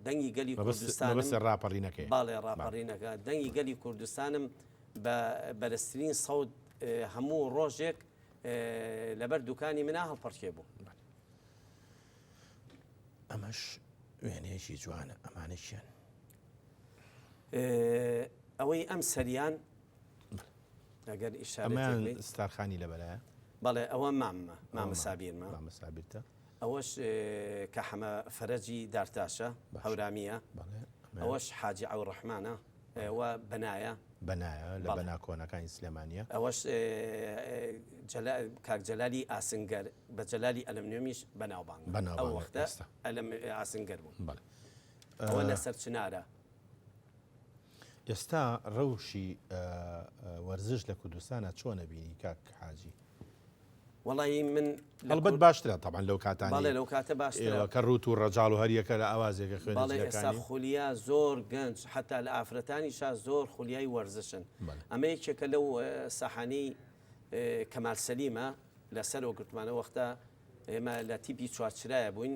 دەنگی گەلی کوردستان ڕاپەڕینەکەی باڵێ ڕاپەڕینەکە دەنگی گەلی کوردستانم بە بەرزترین سەود هەموو ڕۆژێک لەبەر دوکانی منە هەڵپەرکێ بوو ئەمەش وێنەیەکی جوانە ئەمانەشیان ئەوەی ئەم سەریان ئەگەر ئیشارەمان ستارخانی لەبەرایە بەڵێ ئەوە مامە سابیرمە سابیرتە ئەوەش کە حەمە فەرەجی دارتاشە هەورامیە ئەوەش حاجی عەوڕەحمانە ئەوە بەنایە لە بەنا کۆنەکانی سلێمانیە ئەوەش کاک جەلالی ئاسنگەر بە جەلالی ئەلەمنیۆمیش بەناوبانگ ئەو وەختە ئاسنگەر بوو ئەوە لەسەر چنارە ئێستا ڕەوشی وەرزش لە کوردستانە چۆنە بینی کاک حاجی وەڵی من هەڵبەت باشترە طبعا لەو کاتانی باڵێ لەو کاتە باشترە کە ڕوت و ڕەجاڵ و هەریەکە لە ئاوازێکە باڵێ ئێستا خولیا زۆر گەنج حتا لە ئافرەتانیشا زۆر خولیای وەرزشن ئەمە یەکێکە لەو سەحانەی کەمال سەلیمە لەسەرەوە گوتمانە وەختە ئێمە لە تیپی چوارچرایە بووین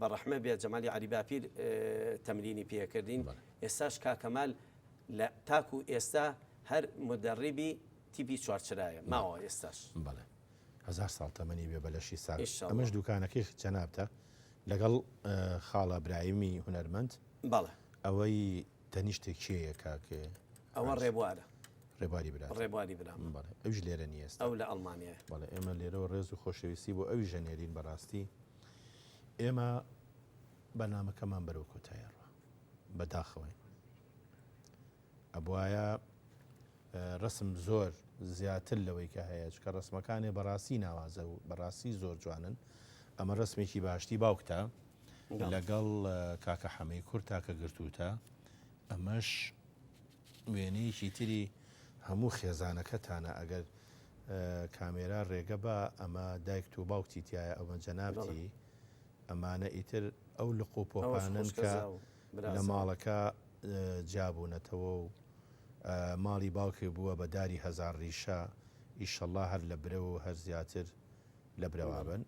بەڕەحمە بێت جەمالی عەلی باپیر تەمرینی پێکردین ئێستاش کاکەمال لە تاکو ئێستا هەر مدەڕیبی تیپی چوارچرایە ماوە ئێستاش بەڵێ 1000 ساڵ تەمەنی بێ بەلەشی ساڵ ئەمەش دوکانەکەی جەنابتە لەگەڵ خاڵە برایمی هونەرمەند بەڵێ ئەوەی تەنیشتێک چێیە کاکێ ئەوە ڕێبوارە ڕێباری برا ڕێبواری برام بەڵێ ئەوش لێرە نیست ئەو لە ئەڵمانیا بەڵێ ئێمە لێرەوە ڕێز و خۆشەویستی بۆ ئەوی ژەنێرین بەڕاستی ئێمە بەنامەکەمان بەرەو کۆتاییڕە بەداخەوەی ئەبوایە ڕسم زۆر زیاتر لەوەی کە هەیە چکە ڕسمەکانێ بەڕاستی ناوازە و بەڕاستی زۆر جوانن ئەمە ڕسمێکی باشتی باوکتە لەگەڵ کاکە حەمەی کورد تاکە گرتوتە ئەمەش وێنەیەکی تری هەموو خێزانەکەتانە ئەگەر کامێرا ڕێگە بە ئەمە دایک و باوکتی تایە ئەوە جەنابتی ئەمانە ئیتر ئەو لق و پۆپانن کە لە ماڵەکە جابوونەتەوە و ماڵی باوکی بووە بە داری هەزار ڕیشە ئیشەڵڵا هەر لە برەوە و هەر زیاتر لە برەوابن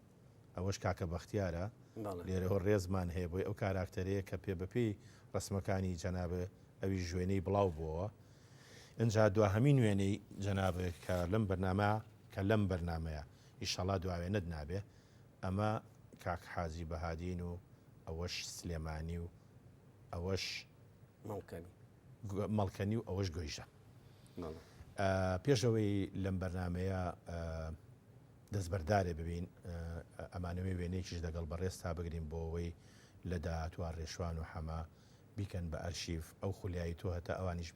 ئەوەش کاکە بەختیارە لێرەوە ڕێزمان هەیە بۆی ئەو کاراکتەرەیە کە پێ بەپێی ڕسمەکانی جەنابە ئەوی ژوێنەی بڵاو بووە ئەجا دو هەمین وێنەی جەنابە کە لەم بەرنمەیە ئیشەڵا دواوێنت نابێ ئەمە کاک حاجی بەهادین و ئەوەش سلێمانی و ئەوەش مەڵکەنی و ئەوەش گۆیژە پێشەوەی لەم بەرنمەیە دەستبەردارێ ببین ئەمانەوەی وێنەیەکیش دەگەڵ بەڕێز تا بگرین بۆ ئەوەی لە داهاتوار ڕێشوان و حەما بیکەن بە ئەرشیف ئەو خولیایی تۆ هەتا ئەوانیش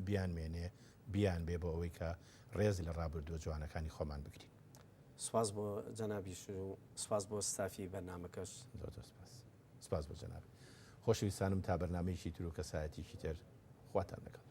بیان مێنێ بیان بێ بۆ ئەوەی کە ڕێز لە ڕابردووە جوانەکانی خۆمان بگرین. سپاس بۆ جەنابیش و سپاس بۆ ستافی بەرنامەکەش سپاس بۆ جەناب خۆشەویستانم تا بەرنامەیەکی تر و کەسایەتیکی تر خواتان لەگەڵ.